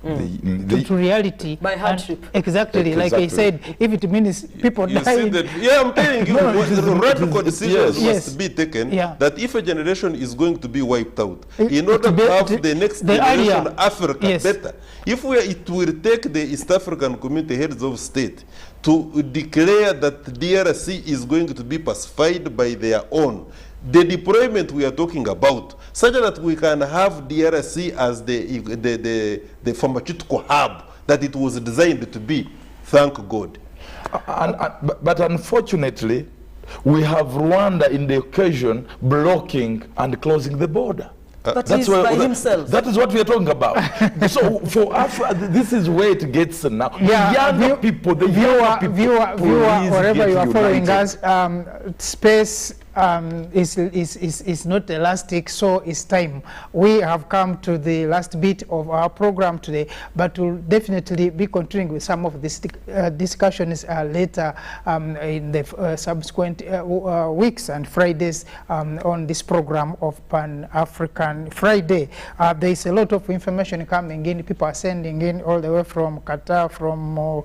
to reality. By hardship. Exactly, like I said, if it means people You see dying. that, yeah, I'm telling you, the radical decisions Yes. must be taken, Yeah. that if a generation is going to be wiped out, It- in order it to be- have the next the generation idea. Africa Yes. better, if it will take the East African community heads of state to declare that DRC is going to be pacified by their own, the deployment we are talking about, such that we can have DRC as the pharmaceutical hub that it was designed to be. Thank God. But unfortunately, we have Rwanda in the occasion blocking and closing the border. But he's by himself. That is what we are talking about. So for Africa, this is where it gets now. Yeah, The younger people, viewer, please wherever get you are following united. us, space is not elastic, so it's time. We have come to the last bit of our program today, but we'll definitely be continuing with some of these discussions later in the subsequent weeks and Fridays on this program of Pan-African Friday. There is a lot of information coming in. People are sending in all the way from Qatar, from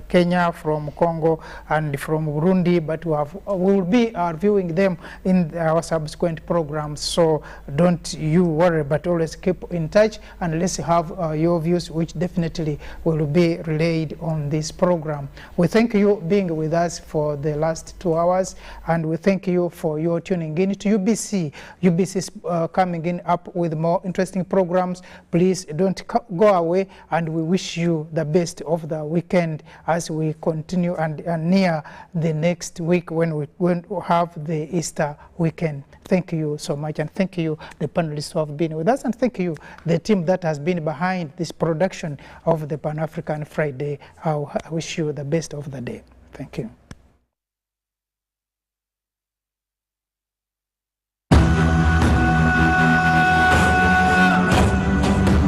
Kenya, from Congo, and from Burundi, but we will be reviewing them in our subsequent programs. So don't you worry, but always keep in touch, and let's have your views, which definitely will be relayed on this program. We thank you being with us for the last 2 hours, and we thank you for your tuning in to UBC. UBC is coming in up with more interesting programs. Please don't go away, and we wish you the best of the weekend as we continue and near the next week when we have the Easter weekend. Thank you so much, and thank you the panelists who have been with us, and thank you the team that has been behind this production of the Pan-African Friday. I wish you the best of the day. Thank you.